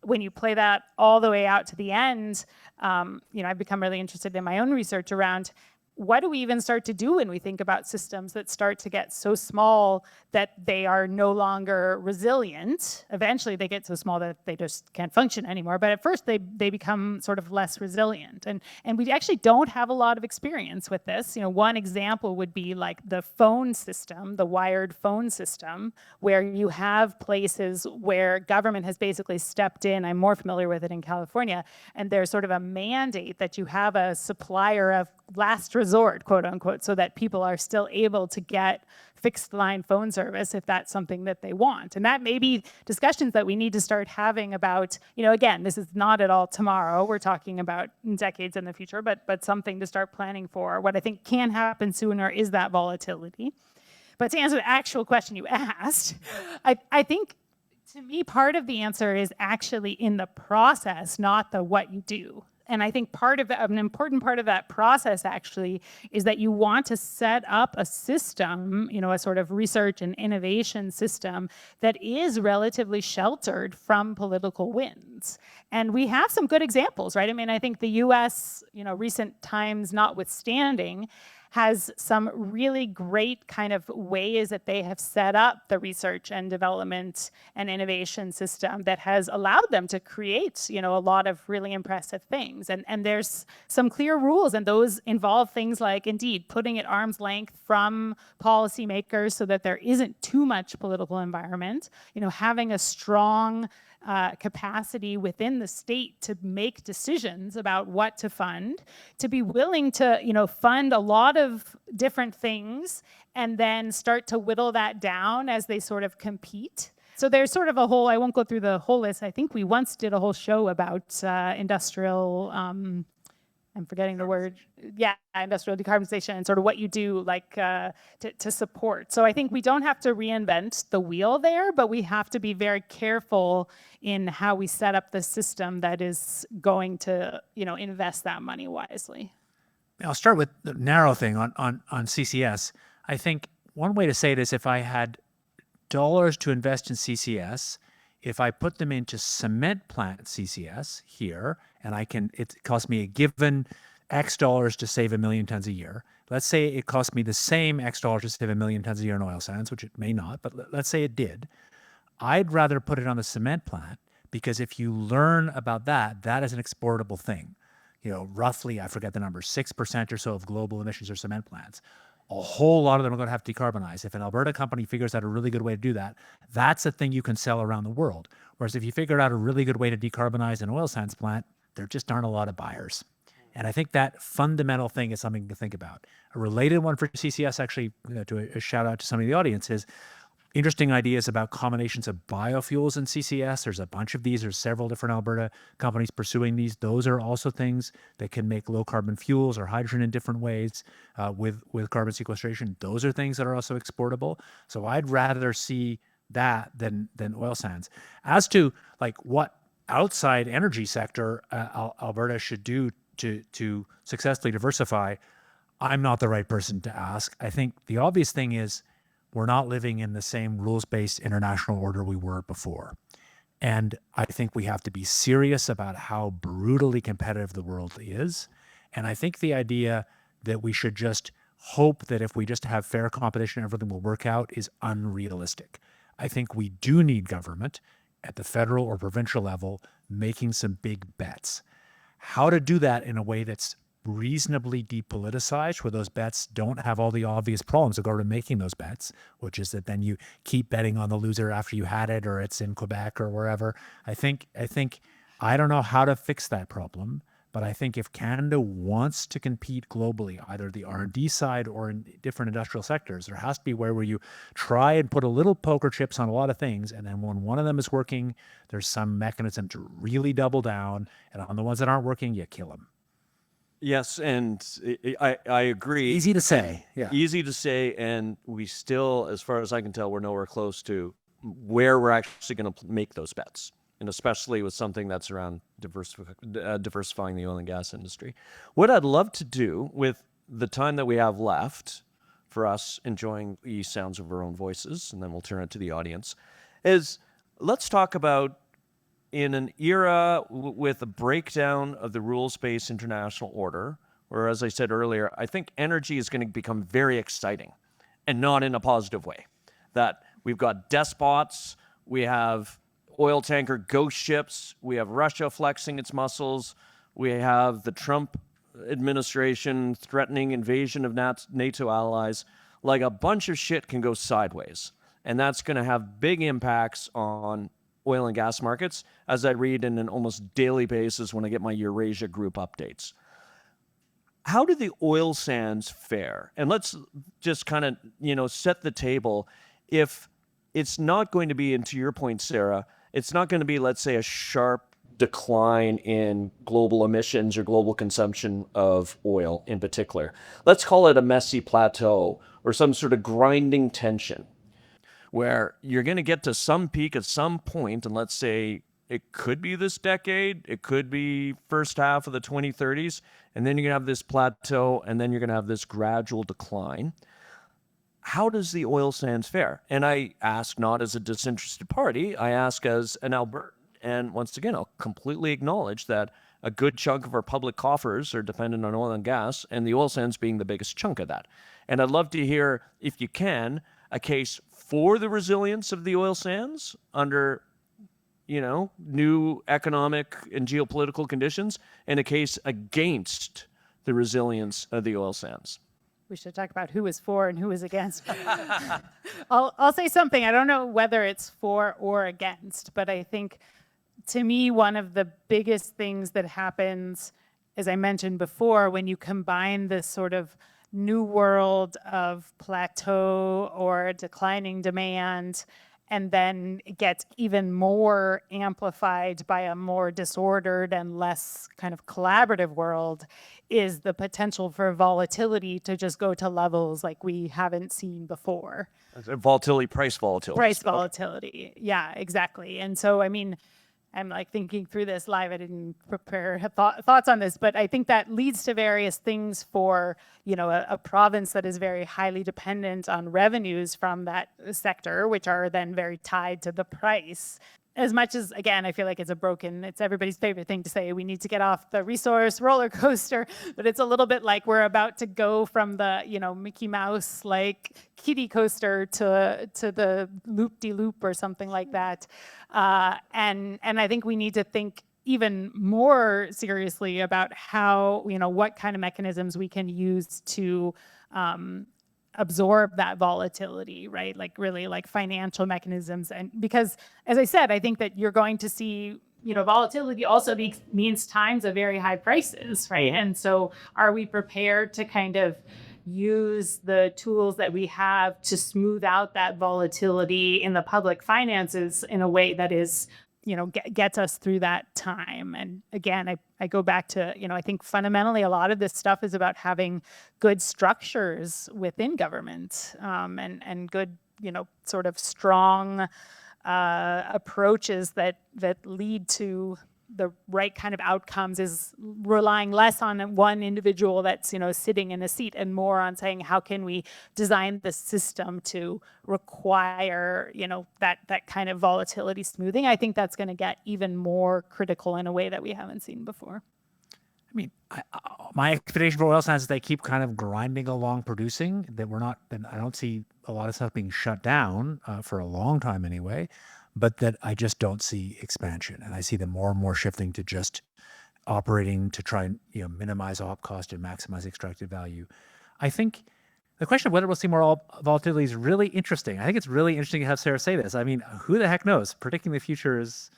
Speaker 3: When you play that all the way out to the end, I've become really interested in my own research around what do we even start to do when we think about systems that start to get so small that they are no longer resilient? Eventually they get so small that they just can't function anymore. But at first they become sort of less resilient. And we actually don't have a lot of experience with this. One example would be like the phone system, the wired phone system, where you have places where government has basically stepped in. I'm more familiar with it in California. And there's sort of a mandate that you have a supplier of last resort, quote unquote, so that people are still able to get fixed line phone service if that's something that they want. And that may be discussions that we need to start having about, again, this is not at all tomorrow. We're talking about decades in the future, but something to start planning for. What I think can happen sooner is that volatility. But to answer the actual question you asked, I think to me, part of the answer is actually in the process, not the what you do. And I think an important part of that process actually is that you want to set up a system, a sort of research and innovation system that is relatively sheltered from political winds. And we have some good examples, right? I mean, I think the US, recent times notwithstanding, has some really great kind of ways that they have set up the research and development and innovation system that has allowed them to create, a lot of really impressive things. And there's some clear rules, and those involve things like, indeed, putting at arm's length from policymakers so that there isn't too much political environment, having a strong capacity within the state to make decisions about what to fund, to be willing to, fund a lot of different things and then start to whittle that down as they sort of compete. So there's sort of I won't go through the whole list. I think we once did a whole show about industrial, I'm forgetting the word. Yeah, industrial decarbonization and sort of what you do to support. So I think we don't have to reinvent the wheel there, but we have to be very careful in how we set up the system that is going to, invest that money wisely.
Speaker 1: I'll start with the narrow thing on CCS. I think one way to say it is if I had dollars to invest in CCS, if I put them into cement plant CCS here, and it costs me a given X dollars to save 1 million tons a year. Let's say it cost me the same X dollars to save 1 million tons a year in oil sands, which it may not, but let's say it did. I'd rather put it on the cement plant, because if you learn about that, that is an exportable thing. Roughly, I forget the number, 6% or so of global emissions are cement plants. A whole lot of them are going to have to decarbonize. If an Alberta company figures out a really good way to do that, that's a thing you can sell around the world. Whereas if you figure out a really good way to decarbonize an oil sands plant, there just aren't a lot of buyers. And I think that fundamental thing is something to think about. A related one for CCS, actually, to a shout out to some of the audience, is interesting ideas about combinations of biofuels and CCS. There's a bunch of these. There's several different Alberta companies pursuing these. Those are also things that can make low carbon fuels or hydrogen in different ways with carbon sequestration. Those are things that are also exportable. So I'd rather see that than oil sands. As to what outside energy sector Alberta should do to successfully diversify, I'm not the right person to ask. I think the obvious thing is, we're not living in the same rules-based international order we were before. And I think we have to be serious about how brutally competitive the world is. And I think the idea that we should just hope that if we just have fair competition, everything will work out is unrealistic. I think we do need government at the federal or provincial level making some big bets. How to do that in a way that's reasonably depoliticized, where those bets don't have all the obvious problems that go to making those bets, which is that then you keep betting on the loser after you had it, or it's in Quebec or wherever. I don't know how to fix that problem, but I think if Canada wants to compete globally, either the R&D side or in different industrial sectors, there has to be where you try and put a little poker chips on a lot of things, and then when one of them is working, there's some mechanism to really double down, and on the ones that aren't working, you kill them.
Speaker 2: Yes, and I agree.
Speaker 1: Easy to say, yeah.
Speaker 2: Easy to say, and we still, as far as I can tell, we're nowhere close to where we're actually going to make those bets, and especially with something that's around diversifying the oil and gas industry. What I'd love to do with the time that we have left for us enjoying the sounds of our own voices, and then we'll turn it to the audience, is let's talk about, in an era with a breakdown of the rules-based international order, where, as I said earlier, I think energy is going to become very exciting, and not in a positive way. That we've got despots, we have oil tanker ghost ships, we have Russia flexing its muscles, we have the Trump administration threatening invasion of NATO allies. Like, a bunch of shit can go sideways, and that's going to have big impacts on oil and gas markets, as I read in an almost daily basis when I get my Eurasia group updates. How do the oil sands fare? And let's just kind of, set the table. If it's not going to be, and to your point, Sara, it's not going to be, let's say, a sharp decline in global emissions or global consumption of oil in particular. Let's call it a messy plateau or some sort of grinding tension, where you're going to get to some peak at some point, and let's say it could be this decade, it could be first half of the 2030s, and then you're going to have this plateau, and then you're going to have this gradual decline. How does the oil sands fare? And I ask not as a disinterested party, I ask as an Albertan. And once again, I'll completely acknowledge that a good chunk of our public coffers are dependent on oil and gas, and the oil sands being the biggest chunk of that. And I'd love to hear, if you can, a case for the resilience of the oil sands under, new economic and geopolitical conditions, and a case against the resilience of the oil sands.
Speaker 3: We should talk about who is for and who is against. I'll say something. I don't know whether it's for or against, but I think, to me, one of the biggest things that happens, as I mentioned before, when you combine this sort of new world of plateau or declining demand, and then it gets even more amplified by a more disordered and less kind of collaborative world, is the potential for volatility to just go to levels like we haven't seen before.
Speaker 2: Volatility, price volatility.
Speaker 3: Price volatility, yeah, exactly. And so, I'm thinking through this live. I didn't prepare thoughts on this, but I think that leads to various things for, a province that is very highly dependent on revenues from that sector, which are then very tied to the price. as much as, again, I feel like it's everybody's favorite thing to say, we need to get off the resource roller coaster, but it's a little bit like we're about to go from the, Mickey Mouse, like kiddie coaster to the loop-de-loop or something like that. And I think we need to think even more seriously about how, what kind of mechanisms we can use to absorb that volatility, right? Like really like financial mechanisms. And because, as I said, I think that you're going to see, volatility also means times of very high prices, right? And so are we prepared to kind of use the tools that we have to smooth out that volatility in the public finances in a way that is, gets us through that time? And again, I go back to, I think fundamentally a lot of this stuff is about having good structures within government, and good, sort of strong approaches that lead to the right kind of outcomes, is relying less on one individual that's, sitting in a seat, and more on saying, how can we design the system to require, that kind of volatility smoothing? I think that's going to get even more critical in a way that we haven't seen before.
Speaker 1: I mean, my expectation for Oilsands is they keep kind of grinding along producing, that I don't see a lot of stuff being shut down for a long time anyway, but that I just don't see expansion. And I see them more and more shifting to just operating to try and, minimize op cost and maximize extracted value. I think the question of whether we'll see more volatility is really interesting. I think it's really interesting to have Sara say this. I mean, who the heck knows? Predicting the future is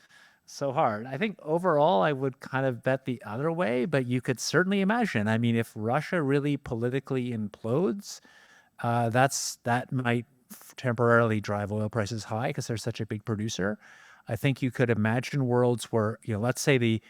Speaker 1: so hard. I think overall I would kind of bet the other way, but you could certainly imagine. I mean, if Russia really politically implodes, that might temporarily drive oil prices high because they're such a big producer. I think you could imagine worlds where, let's say the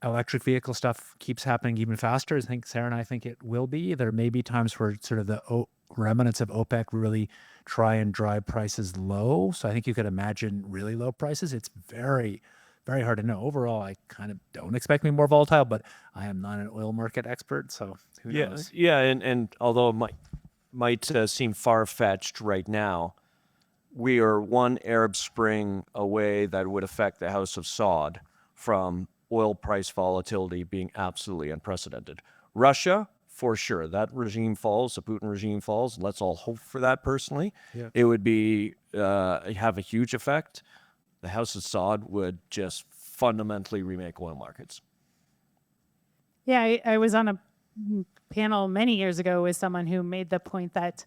Speaker 1: electric vehicle stuff keeps happening even faster. I think Sara and I think it will be. There may be times where sort of the remnants of OPEC really try and drive prices low. So I think you could imagine really low prices. It's very, very hard to know. Overall, I kind of don't expect me more volatile, but I am not an oil market expert, so who knows?
Speaker 2: Yeah, and although it might seem far-fetched right now, we are one Arab Spring away that would affect the House of Saud from oil price volatility being absolutely unprecedented. Russia, for sure, that regime falls, the Putin regime falls, and let's all hope for that personally. Yeah. It would be have a huge effect. The House of Saud would just fundamentally remake oil markets.
Speaker 3: Yeah, I was on a panel many years ago with someone who made the point that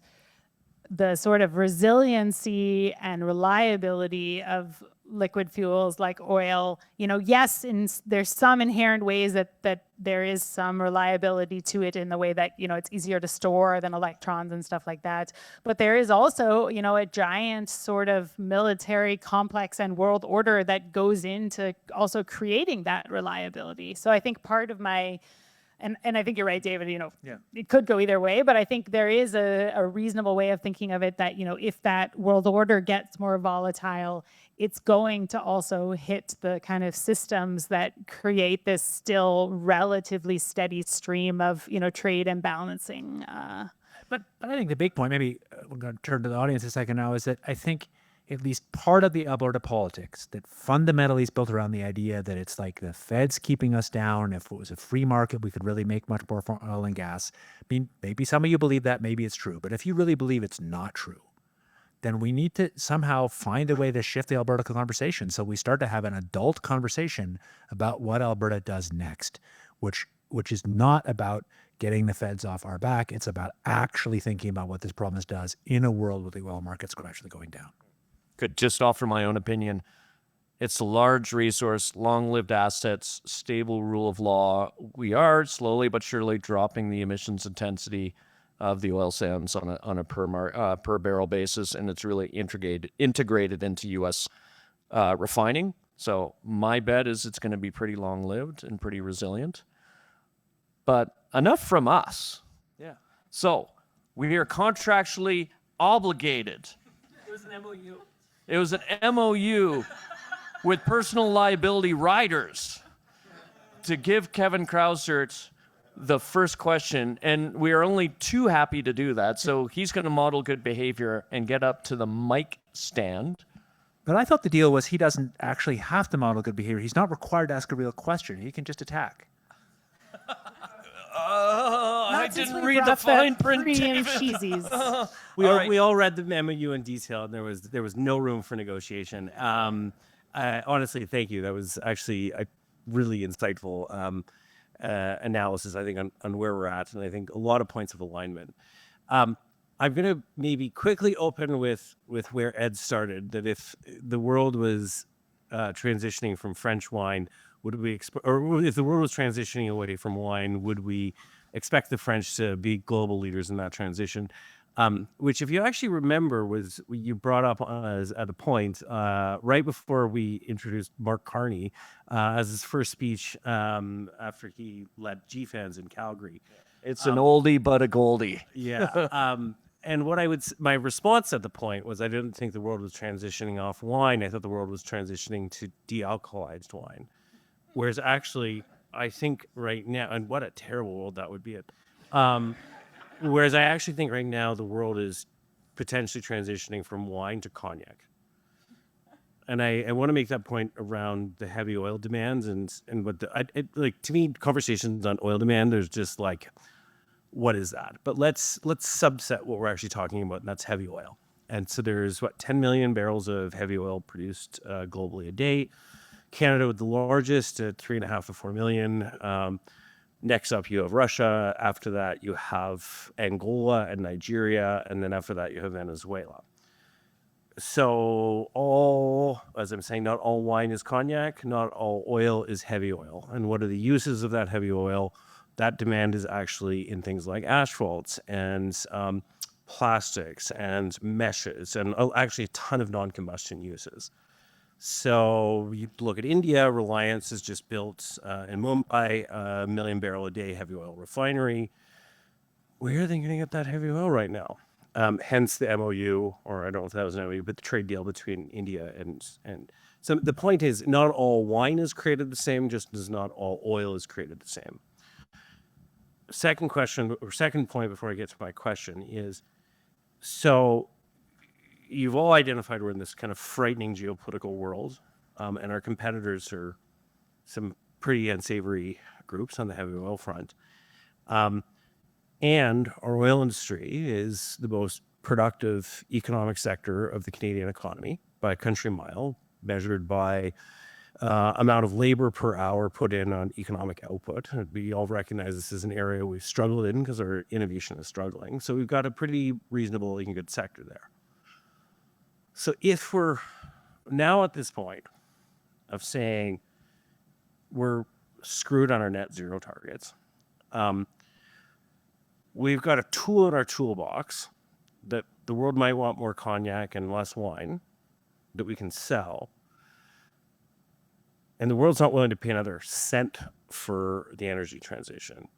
Speaker 3: the sort of resiliency and reliability of liquid fuels like oil, yes, there's some inherent ways that there is some reliability to it in the way that, it's easier to store than electrons and stuff like that. But there is also, a giant sort of military complex and world order that goes into also creating that reliability. So I think part of my And I think you're right, David, it could go either way, but I think there is a reasonable way of thinking of it that, if that world order gets more volatile, it's going to also hit the kind of systems that create this still relatively steady stream of, trade and balancing.
Speaker 1: But I think the big point, maybe we're going to turn to the audience a second now, is that I think at least part of the Alberta politics that fundamentally is built around the idea that it's like the Fed's keeping us down. If it was a free market, we could really make much more from oil and gas. I mean, maybe some of you believe that, maybe it's true. But if you really believe it's not true, then we need to somehow find a way to shift the Alberta conversation so we start to have an adult conversation about what Alberta does next, which is not about getting the Feds off our back. It's about actually thinking about what this promise does in a world where the oil market's actually going down.
Speaker 2: Could just offer my own opinion. It's a large resource, long-lived assets, stable rule of law. We are slowly but surely dropping the emissions intensity of the oil sands on a per barrel basis, and it's really integrated into U.S. Refining. So my bet is it's going to be pretty long-lived and pretty resilient. But enough from us.
Speaker 1: Yeah.
Speaker 2: So we are contractually obligated.
Speaker 1: It was an MOU.
Speaker 2: It was an MOU with personal liability riders to give Kevin Krausert the first question, and we are only too happy to do that. So he's going to model good behavior and get up to the mic stand
Speaker 1: But I thought the deal was he doesn't actually have to model good behavior. He's not required to ask a real question. He can just attack.
Speaker 2: I
Speaker 3: Since
Speaker 2: didn't
Speaker 3: we
Speaker 2: read the
Speaker 3: brought
Speaker 2: fine
Speaker 3: the
Speaker 2: print,
Speaker 3: premium
Speaker 2: David.
Speaker 3: cheesies.
Speaker 4: We all read the MOU in detail, and there was no room for negotiation. Honestly, thank you. That was actually a really insightful analysis, I think, on where we're at, and I think a lot of points of alignment. I'm going to maybe quickly open with where Ed started, that if the world was transitioning from French wine, or if the world was transitioning away from wine, would we expect the French to be global leaders in that transition? Which, if you actually remember, was you brought up at a point right before we introduced Mark Carney as his first speech after he led GFANS in Calgary.
Speaker 2: It's an oldie but a goldie.
Speaker 4: Yeah. And my response at the point was I didn't think the world was transitioning off wine. I thought the world was transitioning to de-alcoholized wine. Whereas actually, I think right now, and what a terrible world that would be. Whereas I actually think right now the world is potentially transitioning from wine to cognac. And I want to make that point around the heavy oil demands and what to me, conversations on oil demand, there's just like, what is that? But let's subset what we're actually talking about, and that's heavy oil. And so there's 10 million barrels of heavy oil produced globally a day. Canada with the largest at 3.5 to 4 million. Next up, you have Russia. After that, you have Angola and Nigeria. And then after that, you have Venezuela. So as I'm saying, not all wine is cognac, not all oil is heavy oil. And what are the uses of that heavy oil? That demand is actually in things like asphalts and plastics and meshes and actually a ton of non-combustion uses. So you look at India, Reliance has just built in Mumbai a 1 million barrel a day heavy oil refinery. Where are they going to get that heavy oil right now? Hence the MOU, or I don't know if that was an MOU, but the trade deal between India and so the point is not all wine is created the same, just as not all oil is created the same. Second point before I get to my question is, so you've all identified we're in this kind of frightening geopolitical world, and our competitors are some pretty unsavory groups on the heavy oil front. And our oil industry is the most productive economic sector of the Canadian economy by a country mile, measured by amount of labor per hour put in on economic output. We all recognize this is an area we've struggled in because our innovation is struggling. So we've got a pretty reasonable and good sector there. So if we're now at this point of saying we're screwed on our net zero targets, we've got a tool in our toolbox that the world might want more cognac and less wine that we can sell. And the world's not willing to pay another cent for the energy transition.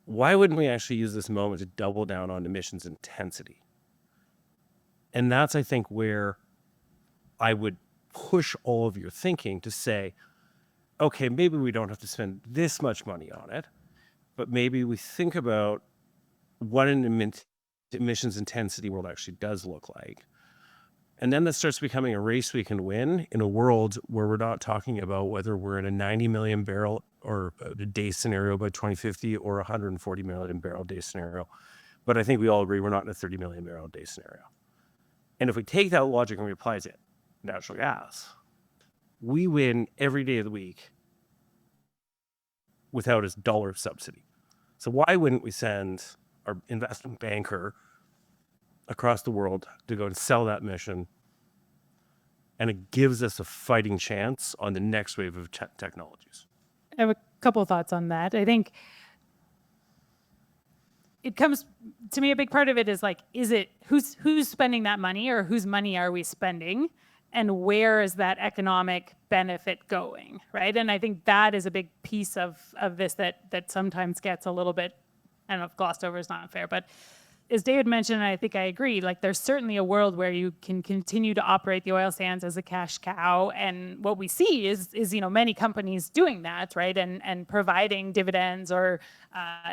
Speaker 4: Why wouldn't we actually use this moment to double down on emissions intensity? And that's, I think, where I would push all of your thinking to say, okay, maybe we don't have to spend this much money on it, but maybe we think about what an emissions intensity world actually does look like. And then that starts becoming a race we can win in a world where we're not talking about whether we're in a 90 million barrel or a day scenario by 2050 or a 140 million barrel day scenario. But I think we all agree we're not in a 30 million barrel day scenario. And if we take that logic and we apply it to natural gas, we win every day of the week without a dollar of subsidy. So why wouldn't we send our investment banker across the world to go and sell that mission? And it gives us a fighting chance on the next wave of technologies.
Speaker 3: I have a couple of thoughts on that. I think it comes to me, a big part of it is like, is it who's spending that money, or whose money are we spending, and where is that economic benefit going, right? And I think that is a big piece of this that sometimes gets a little bit, I don't know if glossed over is not fair, but as David mentioned, and I think I agree, like there's certainly a world where you can continue to operate the oil sands as a cash cow. And what we see is many companies doing that, right? And providing dividends or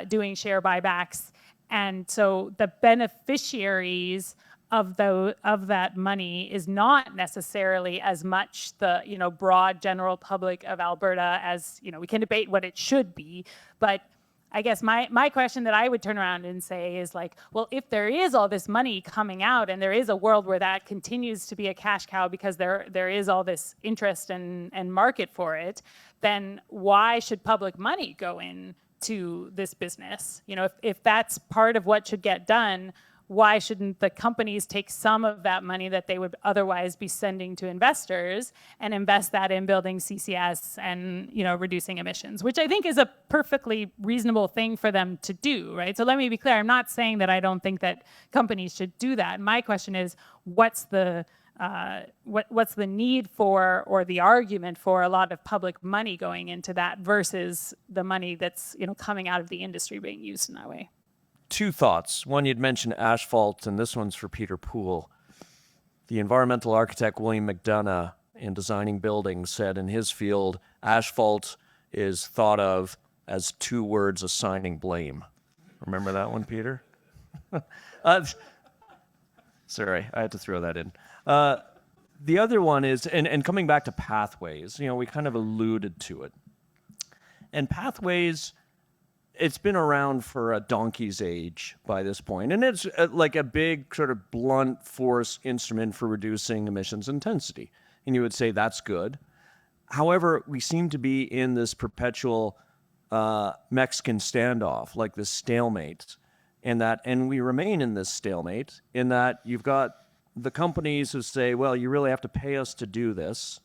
Speaker 3: doing share buybacks. And so the beneficiaries of that money is not necessarily as much the broad general public of Alberta as we can debate what it should be, but I guess my question that I would turn around and say is like, well, if there is all this money coming out and there is a world where that continues to be a cash cow because there is all this interest and market for it, then why should public money go into this business? If that's part of what should get done, why shouldn't the companies take some of that money that they would otherwise be sending to investors and invest that in building CCS and reducing emissions, which I think is a perfectly reasonable thing for them to do, right? So let me be clear, I'm not saying that I don't think that companies should do that. My question is, what's the need for, or the argument for, a lot of public money going into that versus the money that's coming out of the industry being used in that way?
Speaker 2: Two thoughts. One, you'd mentioned asphalt, and this one's for Peter Poole. The environmental architect William McDonough, in designing buildings, said in his field, asphalt is thought of as two words assigning blame. Remember that one, Peter? Sorry, I had to throw that in. The other one is, and coming back to pathways, we kind of alluded to it. And pathways, it's been around for a donkey's age by this point, and it's like a big sort of blunt force instrument for reducing emissions intensity. And you would say that's good. However, we seem to be in this perpetual Mexican standoff, like this stalemate, and we remain in this stalemate in that you've got the companies who say, well, you really have to pay us to do this,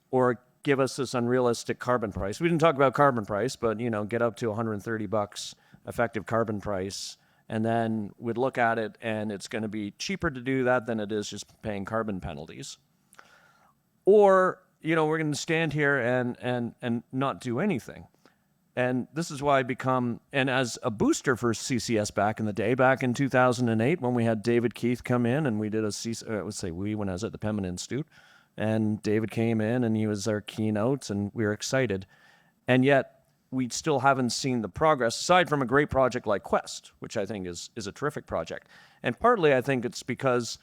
Speaker 2: or give us this unrealistic carbon price. We didn't talk about carbon price, but get up to $130 effective carbon price, and then we'd look at it and it's going to be cheaper to do that than it is just paying carbon penalties. Or we're going to stand here and not do anything. And this is why and as a booster for CCS back in the day, back in 2008, when we had David Keith come in and we did when I was at the Pembina Institute, and David came in and he was our keynote and we were excited. And yet we still haven't seen the progress, aside from a great project like Quest, which I think is a terrific project. And partly I think it's because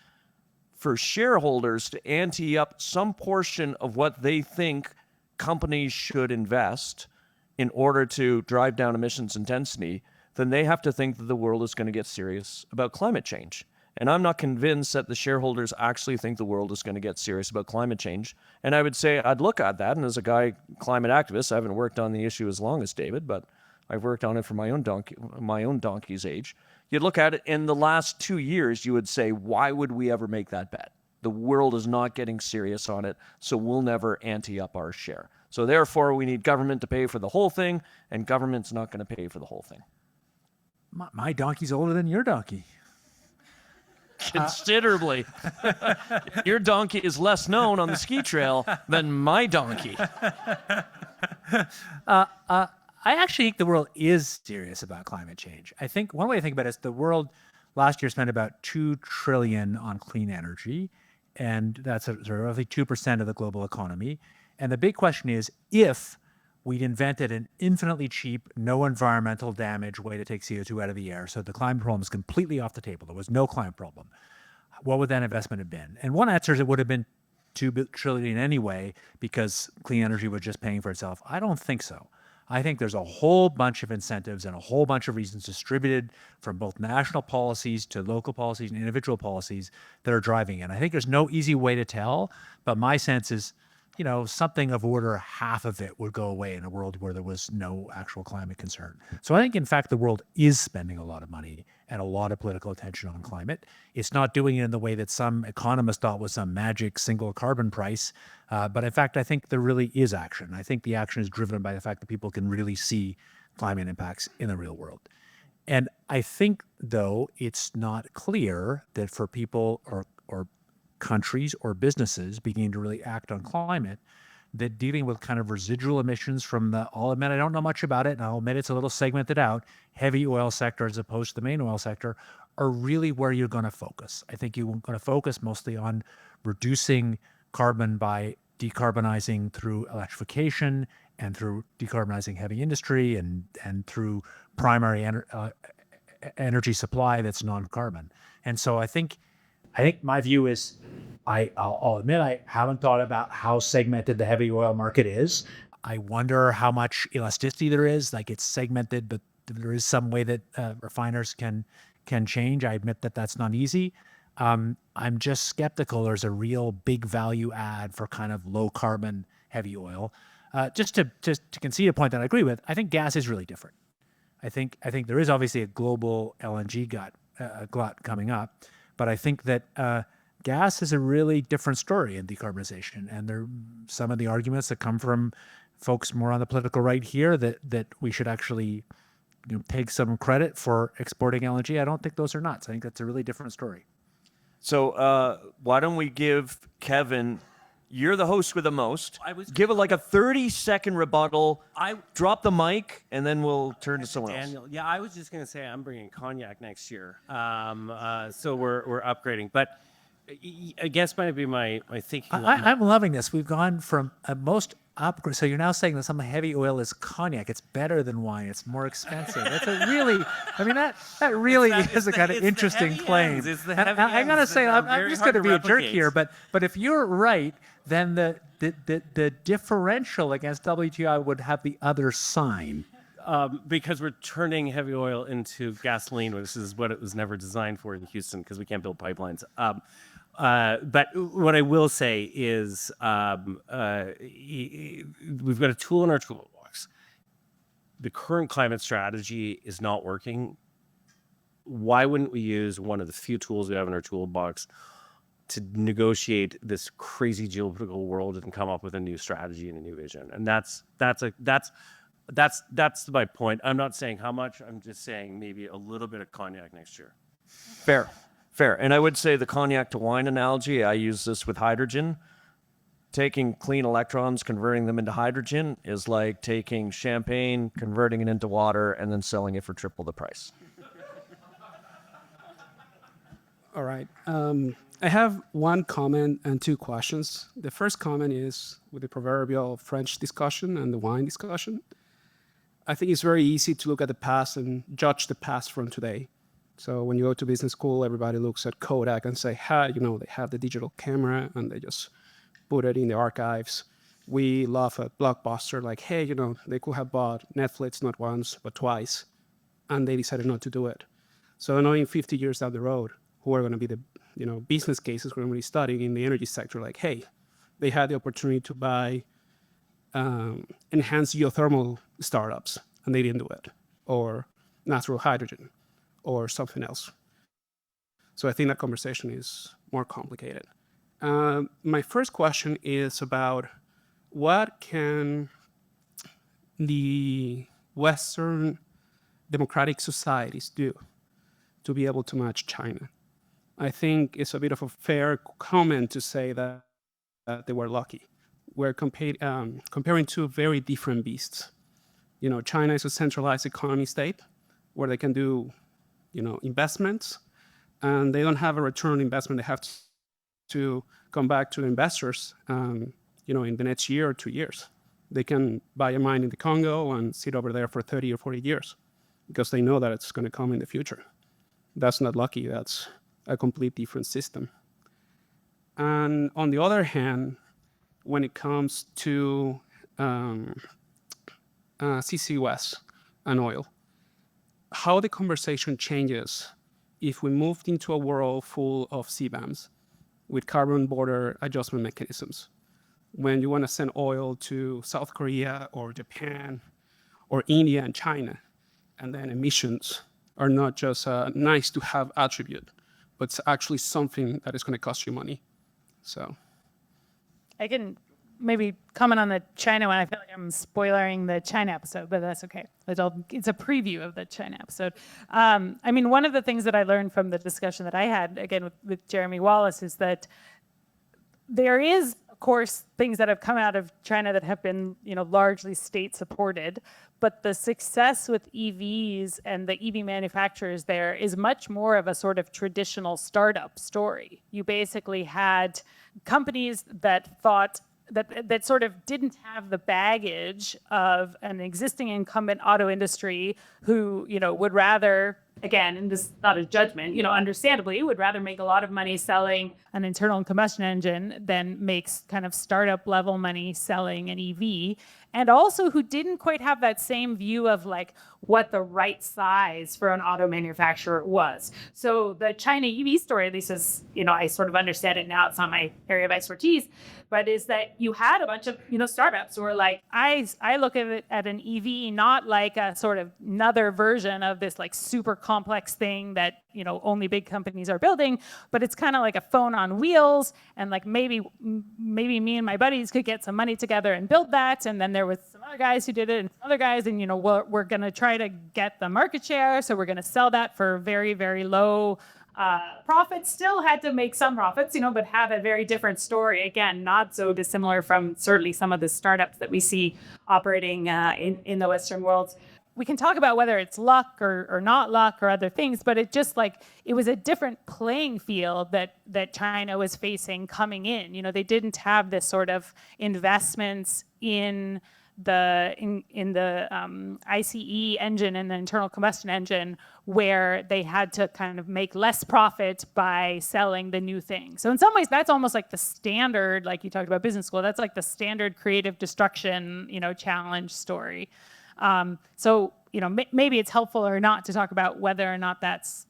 Speaker 2: for shareholders to ante up some portion of what they think companies should invest in order to drive down emissions intensity, then they have to think that the world is going to get serious about climate change. And I'm not convinced that the shareholders actually think the world is going to get serious about climate change. And I would say I'd look at that, and as a climate activist, I haven't worked on the issue as long as David, but I've worked on it for my own donkey's age. You'd look at it in the last 2 years, you would say, why would we ever make that bet? The world is not getting serious on it, so we'll never ante up our share. So therefore, we need government to pay for the whole thing, and government's not going to pay for the whole thing.
Speaker 1: My donkey's older than your donkey.
Speaker 2: Considerably. Your donkey is less known on the ski trail than my donkey.
Speaker 1: I actually think the world is serious about climate change. I think one way to think about it is the world last year spent about $2 trillion on clean energy, and that's sort of roughly 2% of the global economy. And the big question is, if we'd invented an infinitely cheap, no environmental damage way to take CO2 out of the air, so the climate problem is completely off the table, there was no climate problem, what would that investment have been? And one answer is it would have been $2 trillion anyway, because clean energy was just paying for itself. I don't think so. I think there's a whole bunch of incentives and a whole bunch of reasons distributed from both national policies to local policies and individual policies that are driving it. And I think there's no easy way to tell, but my sense is, something of order half of it would go away in a world where there was no actual climate concern. So I think, in fact, the world is spending a lot of money and a lot of political attention on climate. It's not doing it in the way that some economists thought was some magic single carbon price. But in fact, I think there really is action. I think the action is driven by the fact that people can really see climate impacts in the real world. And I think, though, it's not clear that for people or countries or businesses beginning to really act on climate, that dealing with kind of residual emissions from I'll admit I don't know much about it, and I'll admit it's a little segmented out, heavy oil sector as opposed to the main oil sector, are really where you're going to focus. I think you're going to focus mostly on reducing carbon by decarbonizing through electrification and through decarbonizing heavy industry and through primary energy supply that's non-carbon. And so I think I think my view is, I'll admit I haven't thought about how segmented the heavy oil market is. I wonder how much elasticity there is. Like it's segmented, but there is some way that refiners can change. I admit that that's not easy. I'm just skeptical there's a real big value add for kind of low carbon heavy oil. Just to concede a point that I agree with, I think gas is really different. I think there is obviously a global LNG glut coming up, but I think that gas is a really different story in decarbonization. And there are some of the arguments that come from folks more on the political right here that we should actually take some credit for exporting LNG. I don't think those are nuts. I think that's a really different story.
Speaker 2: So why don't we give Kevin, you're the host with the most, give it like a 30-second rebuttal, drop the mic, and then we'll turn to someone else.
Speaker 4: Daniel, yeah, I was just going to say I'm bringing cognac next year. So we're upgrading. But I guess might be my thinking.
Speaker 1: I'm loving this. We've gone from most upgrade. So you're now saying that some heavy oil is cognac. It's better than wine. It's more expensive. That's a really, I mean, that really is a kind of interesting claim. And I gotta say, I'm just going to be a jerk here, but if you're right, then the differential against WTI would have the other sign.
Speaker 4: Because we're turning heavy oil into gasoline, which is what it was never designed for in Houston, because we can't build pipelines. But what I will say is we've got a tool in our toolbox. The current climate strategy is not working. Why wouldn't we use one of the few tools we have in our toolbox to negotiate this crazy geopolitical world and come up with a new strategy and a new vision? And that's my point. I'm not saying how much. I'm just saying maybe a little bit of cognac next year.
Speaker 2: Fair. And I would say the cognac to wine analogy, I use this with hydrogen. Taking clean electrons, converting them into hydrogen is like taking champagne, converting it into water, and then selling it for triple the price.
Speaker 5: All right. I have one comment and two questions. The first comment is with the proverbial French discussion and the wine discussion. I think it's very easy to look at the past and judge the past from today. So when you go to business school, everybody looks at Kodak and say, they have the digital camera and they just put it in the archives. We laugh at Blockbuster like, hey, they could have bought Netflix not once, but twice. And they decided not to do it. So knowing 50 years down the road, who are going to be the business cases we're going to be studying in the energy sector, like, hey, they had the opportunity to buy enhanced geothermal startups, and they didn't do it, or natural hydrogen, or something else. So I think that conversation is more complicated. My first question is about what can the Western democratic societies do to be able to match China? I think it's a bit of a fair comment to say that they were lucky. We're comparing two very different beasts. China is a centralized economy state where they can do, investments, and they don't have a return on investment. They have to come back to the investors, in the next year or 2 years. They can buy a mine in the Congo and sit over there for 30 or 40 years because they know that it's going to come in the future. That's not lucky. That's a complete different system. And on the other hand, when it comes to CCUS and oil, how the conversation changes if we moved into a world full of CBAMs with carbon border adjustment mechanisms. When you want to send oil to South Korea or Japan or India and China, and then emissions are not just a nice to have attribute, but it's actually something that is going to cost you money. So
Speaker 3: I can maybe comment on the China one. I feel like I'm spoiling the China episode, but that's okay. It's a preview of the China episode. One of the things that I learned from the discussion that I had, again, with Jeremy Wallace, is that there is, of course, things that have come out of China that have been, largely state supported, but the success with EVs and the EV manufacturers there is much more of a sort of traditional startup story. You basically had companies that thought that sort of didn't have the baggage of an existing incumbent auto industry who, would rather again, and this is not a judgment, understandably would rather make a lot of money selling an internal combustion engine than makes kind of startup level money selling an EV. And also who didn't quite have that same view of like what the right size for an auto manufacturer was. So the China EV story, at least as, I sort of understand it now, it's not my area of expertise, but is that you had a bunch of, startups who were like, I look at it at an EV, not like a sort of another version of this like super complex thing that, only big companies are building, but it's kind of like a phone on wheels. And like maybe me and my buddies could get some money together and build that. And then there was some other guys who did it and some other guys, and, we're going to try to get the market share. So we're going to sell that for very, very low profits. Still had to make some profits, but have a very different story. Again, not so dissimilar from certainly some of the startups that we see operating in the Western world. We can talk about whether it's luck or not luck or other things, but it just it was a different playing field that China was facing coming in. They didn't have this sort of investments in the ICE engine and the internal combustion engine where they had to kind of make less profit by selling the new thing. So in some ways, that's almost like the standard, like you talked about business school, that's like the standard creative destruction, challenge story. So maybe it's helpful or not to talk about whether or not that's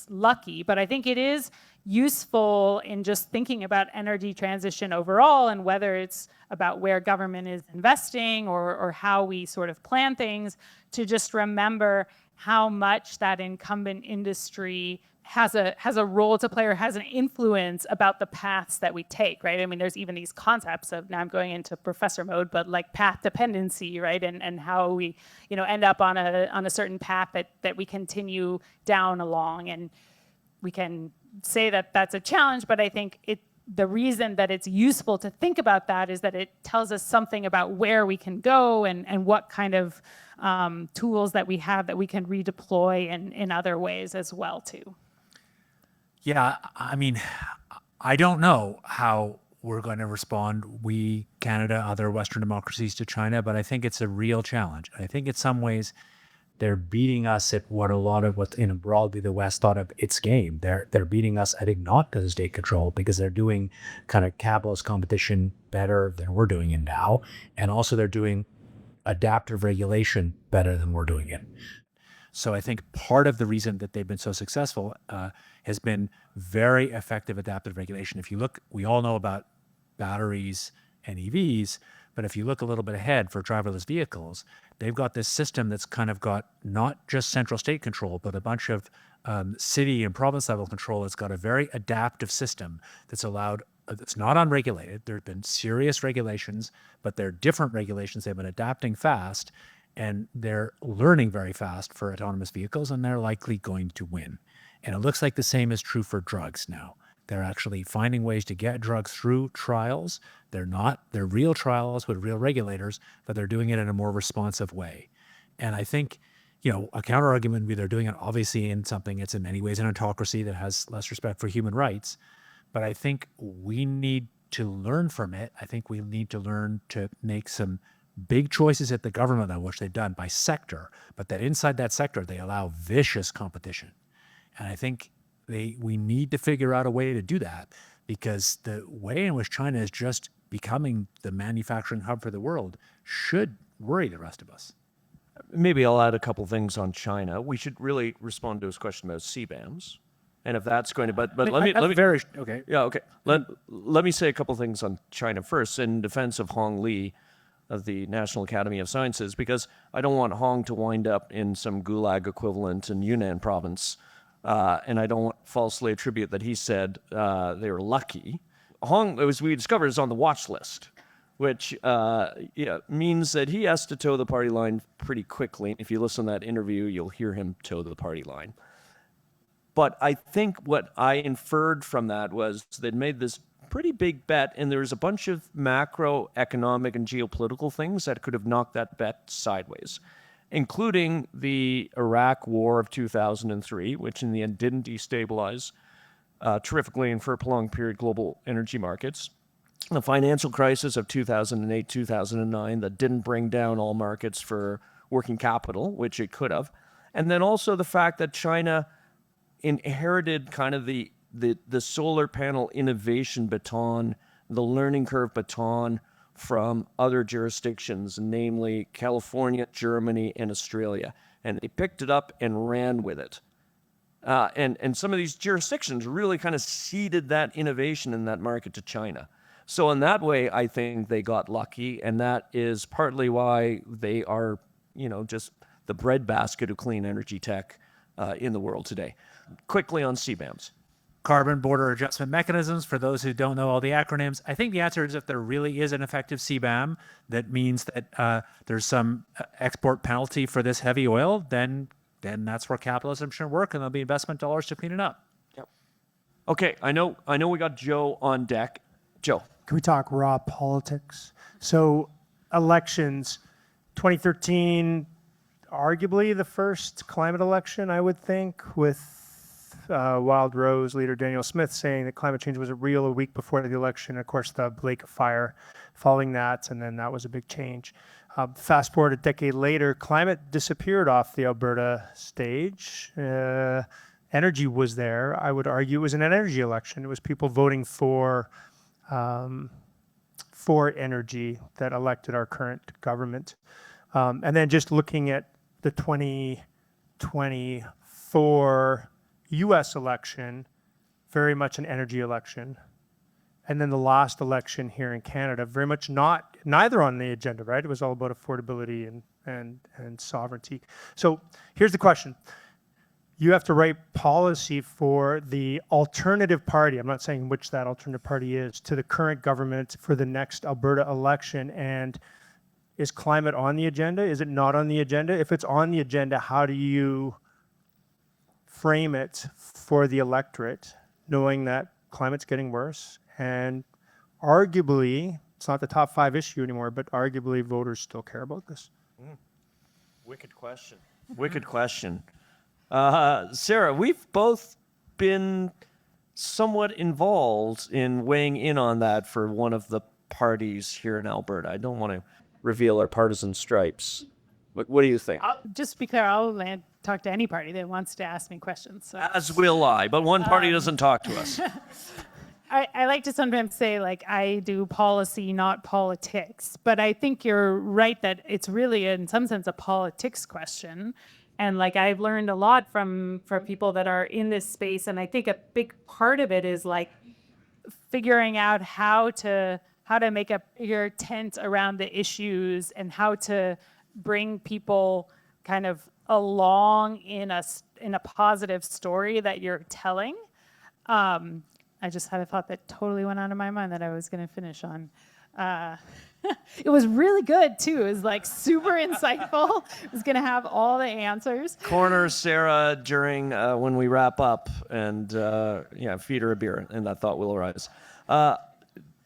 Speaker 3: lucky, but I think it is useful in just thinking about energy transition overall and whether it's about where government is investing or how we sort of plan things, to just remember how much that incumbent industry has a role to play or has an influence about the paths that we take, right? I mean, there's even these concepts of, now I'm going into professor mode, but like path dependency, right? And how we, end up on a certain path that we continue down along. And we can say that that's a challenge, but I think the reason that it's useful to think about that is that it tells us something about where we can go and what kind of tools that we have that we can redeploy in other ways as well too.
Speaker 1: Yeah, I mean, I don't know how we're going to respond, we, Canada, other Western democracies, to China, but I think it's a real challenge. I think in some ways they're beating us at what a lot of what broadly the West thought of its game. They're beating us, I think, not because of state control, because they're doing kind of capitalist competition better than we're doing it now, and also they're doing adaptive regulation better than we're doing it. So I think part of the reason that they've been so successful has been very effective adaptive regulation. If you look, we all know about batteries and EVs, but if you look a little bit ahead for driverless vehicles, they've got this system that's kind of got not just central state control, but a bunch of city and province level control. It's got a very adaptive system that's allowed, it's not unregulated. There have been serious regulations, but they're different regulations. They've been adapting fast, and they're learning very fast for autonomous vehicles, and they're likely going to win. And it looks like the same is true for drugs now. They're actually finding ways to get drugs through trials. They're real trials with real regulators, but they're doing it in a more responsive way. And I think, a counter argument would be they're doing it obviously in something that's in many ways an autocracy that has less respect for human rights. But I think we need to learn from it. I think we need to learn to make some big choices at the government level, which they've done by sector, but that inside that sector, they allow vicious competition. And I think we need to figure out a way to do that, because the way in which China is just becoming the manufacturing hub for the world should worry the rest of us.
Speaker 2: Maybe I'll add a couple things on China. We should really respond to his question about CBAMs. And if that's going to, but let me
Speaker 1: okay.
Speaker 2: Yeah, okay. Let me say a couple things on China first, in defense of Hong Li of the National Academy of Sciences, because I don't want Hong to wind up in some gulag equivalent in Yunnan province, and I don't falsely attribute that he said they were lucky. Hong, as we discovered, is on the watch list, which means that he has to toe the party line pretty quickly. If you listen to that interview, you'll hear him toe the party line. But I think what I inferred from that was they'd made this pretty big bet, and there was a bunch of macroeconomic and geopolitical things that could have knocked that bet sideways, including the Iraq War of 2003, which in the end didn't destabilize terrifically and for a prolonged period global energy markets, the financial crisis of 2008, 2009 that didn't bring down all markets for working capital, which it could have, And then also the fact that China inherited kind of the solar panel innovation baton, the learning curve baton from other jurisdictions, namely California, Germany, and Australia. And they picked it up and ran with it. And some of these jurisdictions really kind of ceded that innovation in that market to China. So in that way, I think they got lucky, and that is partly why they are, just the breadbasket of clean energy tech in the world today. Quickly on CBAMs.
Speaker 1: Carbon border adjustment mechanisms, for those who don't know all the acronyms, I think the answer is if there really is an effective CBAM that means that there's some export penalty for this heavy oil, then that's where capitalism should work, and there'll be investment dollars to clean it up.
Speaker 2: Yep. Okay, I know we got Joe on deck. Joe.
Speaker 6: Can we talk raw politics? So elections, 2013, arguably the first climate election, I would think, with Wild Rose leader Daniel Smith saying that climate change was real a week before the election. Of course, the Lake fire following that, and then that was a big change. Fast forward a decade later, climate disappeared off the Alberta stage. Energy was there. I would argue it was an energy election. It was people voting for energy that elected our current government. And then just looking at the 2024 US election, very much an energy election. And then the last election here in Canada, very much neither on the agenda, right? It was all about affordability and sovereignty. So here's the question. You have to write policy for the alternative party. I'm not saying which that alternative party is to the current government for the next Alberta election. And is climate on the agenda? Is it not on the agenda? If it's on the agenda, how do you frame it for the electorate, knowing that climate's getting worse? And arguably, it's not the top 5 issue anymore, but arguably voters still care about this.
Speaker 2: Wicked question. Wicked question. Sara, we've both been somewhat involved in weighing in on that for one of the parties here in Alberta. I don't want to reveal our partisan stripes. What do you think?
Speaker 3: Just to be clear, I'll talk to any party that wants to ask me questions. So.
Speaker 2: As will I, but one party doesn't talk to us.
Speaker 3: I like to sometimes say, I do policy, not politics. But I think you're right that it's really, in some sense, a politics question. And I've learned a lot from people that are in this space. And I think a big part of it is figuring out how to make up your tent around the issues and how to bring people kind of along in a positive story that you're telling. I just had a thought that totally went out of my mind that I was going to finish on. It was really good too. It was super insightful. I was going to have all the answers.
Speaker 2: Corner Sara during when we wrap up, and feed her a beer, and that thought will arise.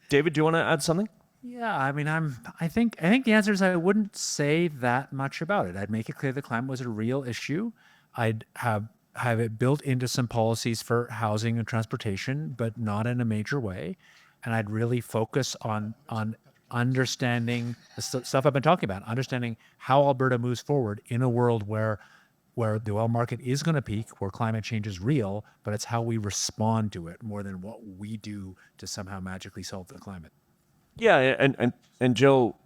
Speaker 2: David, do you want to add something?
Speaker 1: Yeah, I mean, I think the answer is I wouldn't say that much about it. I'd make it clear that climate was a real issue. I'd have it built into some policies for housing and transportation, but not in a major way. And I'd really focus on understanding the stuff I've been talking about, understanding how Alberta moves forward in a world where the oil market is going to peak, where climate change is real, but it's how we respond to it more than what we do to somehow magically solve the climate.
Speaker 2: Yeah, and Joe,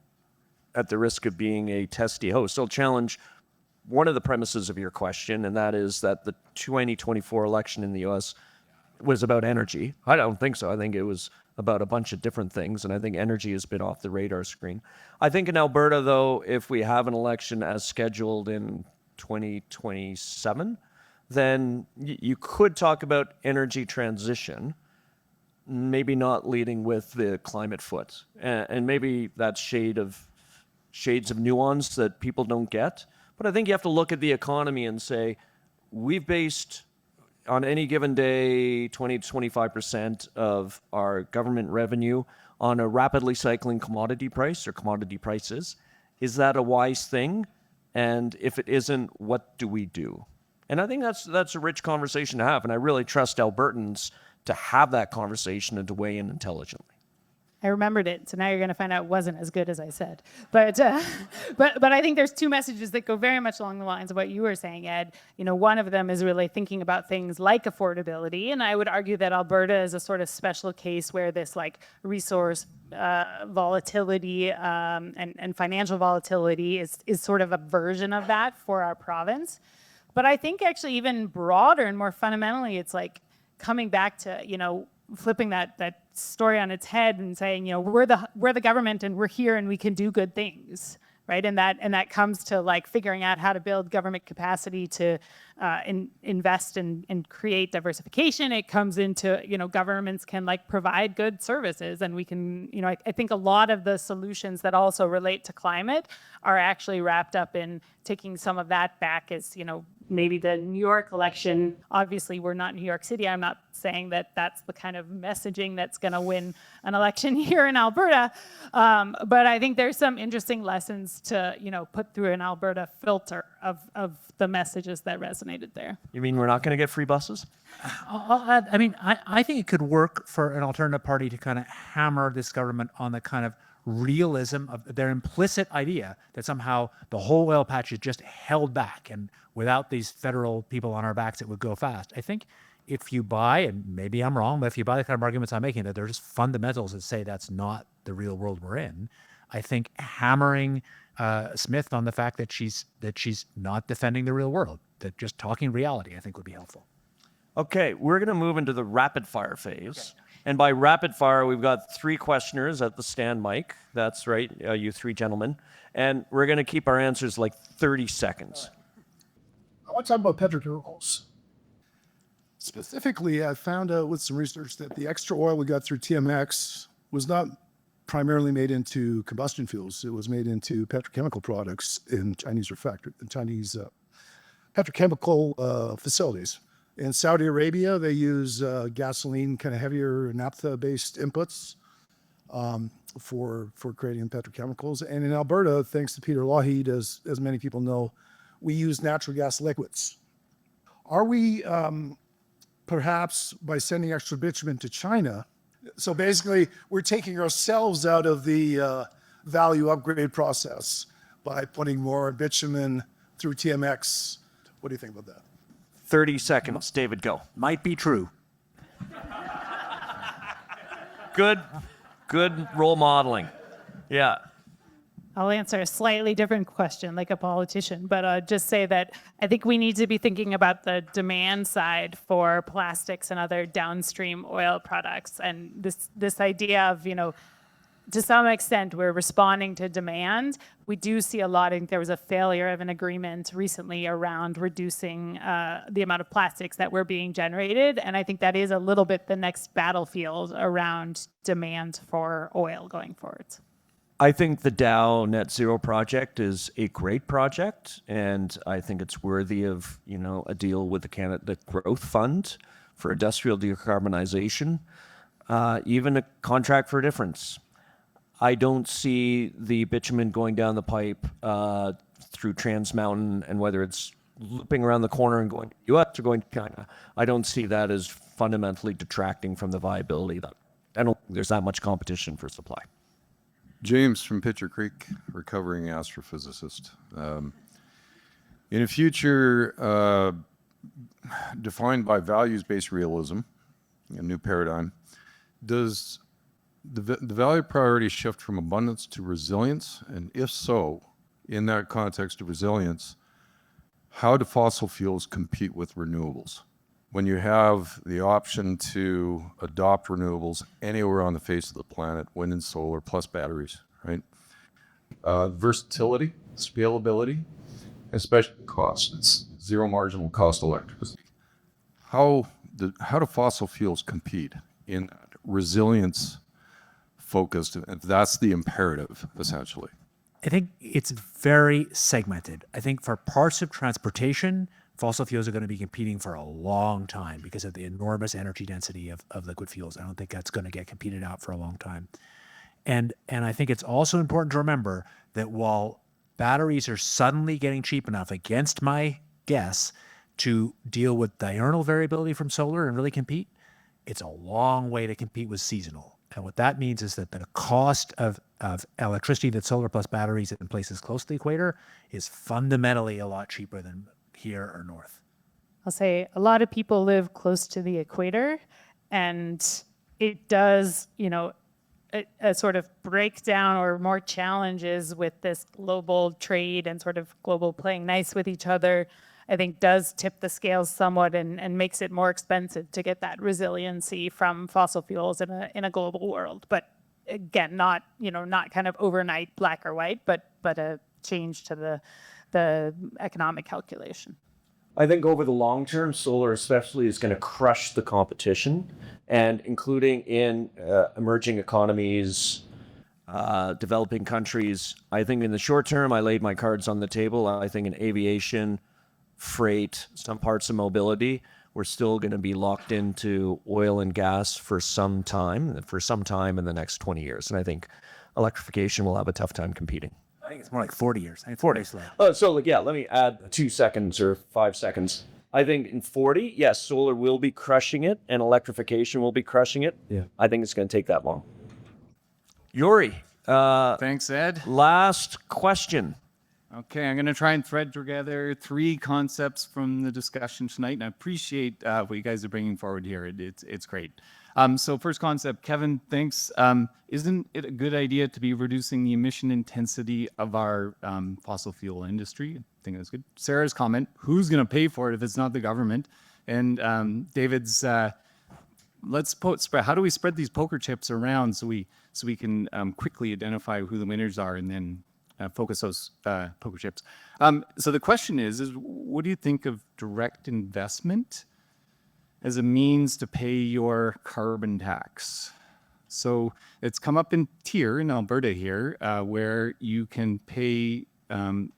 Speaker 2: at the risk of being a testy host, I'll challenge one of the premises of your question, and that is that the 2024 election in the U.S. was about energy. I don't think so. I think it was about a bunch of different things, and I think energy has been off the radar screen. I think in Alberta, though, if we have an election as scheduled in 2027, then you could talk about energy transition, maybe not leading with the climate foot. And maybe that's shades of nuance that people don't get. But I think you have to look at the economy and say, we've based on any given day 20 to 25% of our government revenue on a rapidly cycling commodity price or commodity prices. Is that a wise thing? And if it isn't, what do we do? And I think that's a rich conversation to have. And I really trust Albertans to have that conversation and to weigh in intelligently.
Speaker 3: I remembered it, so now you're going to find out it wasn't as good as I said. But I think there's two messages that go very much along the lines of what you were saying, Ed. You know, one of them is really thinking about things like affordability, and I would argue that Alberta is a sort of special case where this like resource volatility and financial volatility is sort of a version of that for our province. But I think actually even broader and more fundamentally, it's like coming back to, you know, flipping that story on its head and saying, you know, we're the government and we're here and we can do good things, right? And that comes to like figuring out how to build government capacity to invest and create diversification. It comes into, you know, governments can like provide good services, and we can, you know, I think a lot of the solutions that also relate to climate are actually wrapped up in taking some of that back as, you know, maybe the New York election. Obviously, we're not New York City. I'm not saying that that's the kind of messaging that's going to win an election here in Alberta. But I think there's some interesting lessons to, you know, put through an Alberta filter of the messages that resonated there.
Speaker 2: You mean we're not going to get free buses?
Speaker 1: I mean, I think it could work for an alternative party to kind of hammer this government on the kind of realism of their implicit idea that somehow the whole oil patch is just held back, and without these federal people on our backs, it would go fast. I think if you buy, and maybe I'm wrong, but if you buy the kind of arguments I'm making, that they're just fundamentals that say that's not the real world we're in, I think hammering Smith on the fact that she's not defending the real world, that just talking reality, I think would be helpful.
Speaker 2: Okay, we're going to move into the rapid fire phase. Okay. And by rapid fire, we've got 3 questioners at the stand mic. That's right, you 3 gentlemen. And we're going to keep our answers like 30 seconds.
Speaker 7: I want to talk about petrochemicals. Specifically, I found out with some research that the extra oil we got through TMX was not primarily made into combustion fuels. It was made into petrochemical products in Chinese petrochemical facilities. In Saudi Arabia, they use gasoline, kind of heavier naphtha-based inputs for creating petrochemicals. And in Alberta, thanks to Peter Lougheed, as many people know, we use natural gas liquids. Are we, perhaps by sending extra bitumen to China, so basically we're taking ourselves out of the value upgrade process by putting more bitumen through TMX? What do you think about that?
Speaker 2: 30 seconds. David, go.
Speaker 1: Might be true.
Speaker 2: Good role modeling. Yeah.
Speaker 3: I'll answer a slightly different question like a politician, but just say that I think we need to be thinking about the demand side for plastics and other downstream oil products. And this idea of, you know, to some extent, we're responding to demand. We do see a lot. I think there was a failure of an agreement recently around reducing the amount of plastics that were being generated. And I think that is a little bit the next battlefield around demand for oil going forward.
Speaker 2: I think the Dow Net Zero project is a great project, and I think it's worthy of, you know, a deal with the Canada Growth Fund for industrial decarbonization, even a contract for difference. I don't see the bitumen going down the pipe through Trans Mountain, and whether it's looping around the corner and going to the US or going to China, I don't see that as fundamentally detracting from the viability. I don't think there's that much competition for supply.
Speaker 8: James from Pitcher Creek, recovering astrophysicist. In a future defined by values-based realism, a new paradigm, does the value priority shift from abundance to resilience? And if so, in that context of resilience, how do fossil fuels compete with renewables? When you have the option to adopt renewables anywhere on the face of the planet, wind and solar plus batteries, right? Versatility, scalability, especially cost. It's zero marginal cost electricity. How do fossil fuels compete in that resilience focused? If that's the imperative, essentially.
Speaker 1: I think it's very segmented. I think for parts of transportation, fossil fuels are going to be competing for a long time because of the enormous energy density of liquid fuels. I don't think that's going to get competed out for a long time. And I think it's also important to remember that while batteries are suddenly getting cheap enough, against my guess, to deal with diurnal variability from solar and really compete, it's a long way to compete with seasonal. And what that means is that the cost of electricity that's solar plus batteries in places close to the equator is fundamentally a lot cheaper than here or north.
Speaker 3: I'll say a lot of people live close to the equator, and it does, a sort of breakdown or more challenges with this global trade and sort of global playing nice with each other, I think does tip the scales somewhat and makes it more expensive to get that resiliency from fossil fuels in a global world. But again, not kind of overnight black or white, but a change to the economic calculation.
Speaker 9: I think over the long term, solar especially is going to crush the competition, and including in emerging economies,
Speaker 2: Developing countries. I think in the short term, I laid my cards on the table. I think in aviation, freight, some parts of mobility, we're still going to be locked into oil and gas for some time in the next 20 years. And I think electrification will have a tough time competing.
Speaker 1: I think it's more like 40 years. I think 40 is left.
Speaker 9: Let me add 2 seconds or 5 seconds. I think in 40, yes, solar will be crushing it and electrification will be crushing it. Yeah. I think it's going to take that long.
Speaker 2: Yuri,
Speaker 10: Thanks, Ed.
Speaker 2: last question.
Speaker 10: Okay, I'm going to try and thread together 3 concepts from the discussion tonight, and I appreciate what you guys are bringing forward here. It's great. So first concept, Kevin, thanks. Isn't it a good idea to be reducing the emission intensity of our fossil fuel industry? I think that's good. Sarah's comment, who's going to pay for it if it's not the government? And David's, how do we spread these poker chips around so we can quickly identify who the winners are and then focus those poker chips? So the question is what do you think of direct investment as a means to pay your carbon tax? So it's come up in tier in Alberta here, where you can pay,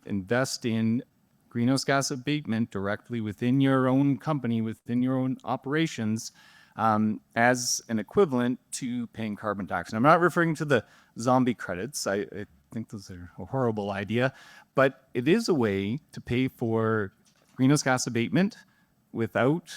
Speaker 10: invest in greenhouse gas abatement directly within your own company, within your own operations, as an equivalent to paying carbon tax. And I'm not referring to the zombie credits. I think those are a horrible idea, but it is a way to pay for greenhouse gas abatement without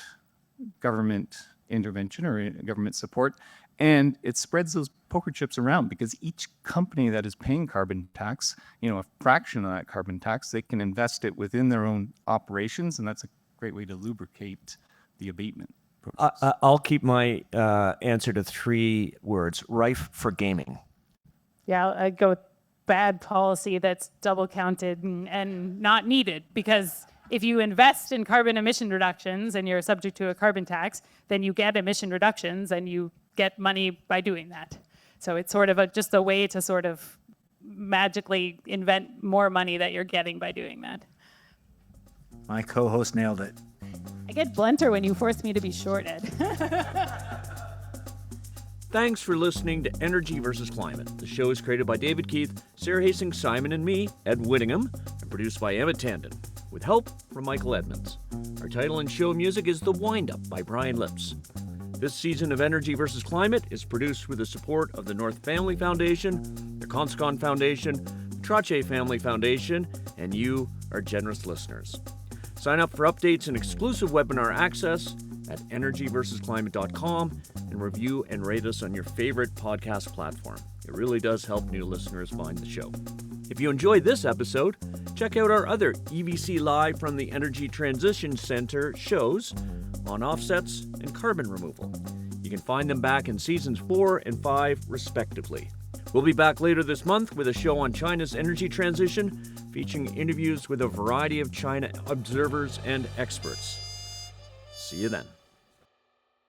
Speaker 10: government intervention or government support. And it spreads those poker chips around because each company that is paying carbon tax, a fraction of that carbon tax, they can invest it within their own operations. And that's a great way to lubricate the abatement process.
Speaker 2: I'll keep my answer to 3 words: rife for gaming.
Speaker 3: Yeah, I'd go with bad policy that's double counted and not needed, because if you invest in carbon emission reductions and you're subject to a carbon tax, then you get emission reductions and you get money by doing that. So it's sort of just a way to sort of magically invent more money that you're getting by doing that.
Speaker 1: My co-host nailed it.
Speaker 3: I get blunter when you force me to be short, Ed.
Speaker 2: Thanks for listening to Energy versus Climate. The show is created by David Keith, Sarah Hastings, Simon, and me, Ed Whittingham, and produced by Emma Tandon, with help from Michael Edmonds. Our title and show music is The Wind-Up by Brian Lips. This season of Energy versus Climate is produced with the support of the North Family Foundation, the Conscon Foundation, the Trache Family Foundation, and you, our generous listeners. Sign up for updates and exclusive webinar access at energyversusclimate.com and review and rate us on your favorite podcast platform. It really does help new listeners find the show. If you enjoyed this episode, check out our other EVC Live from the Energy Transition Center shows on offsets and carbon removal. You can find them back in seasons 4 and 5, respectively. We'll be back later this month with a show on China's energy transition, featuring interviews with a variety of China observers and experts. See you then.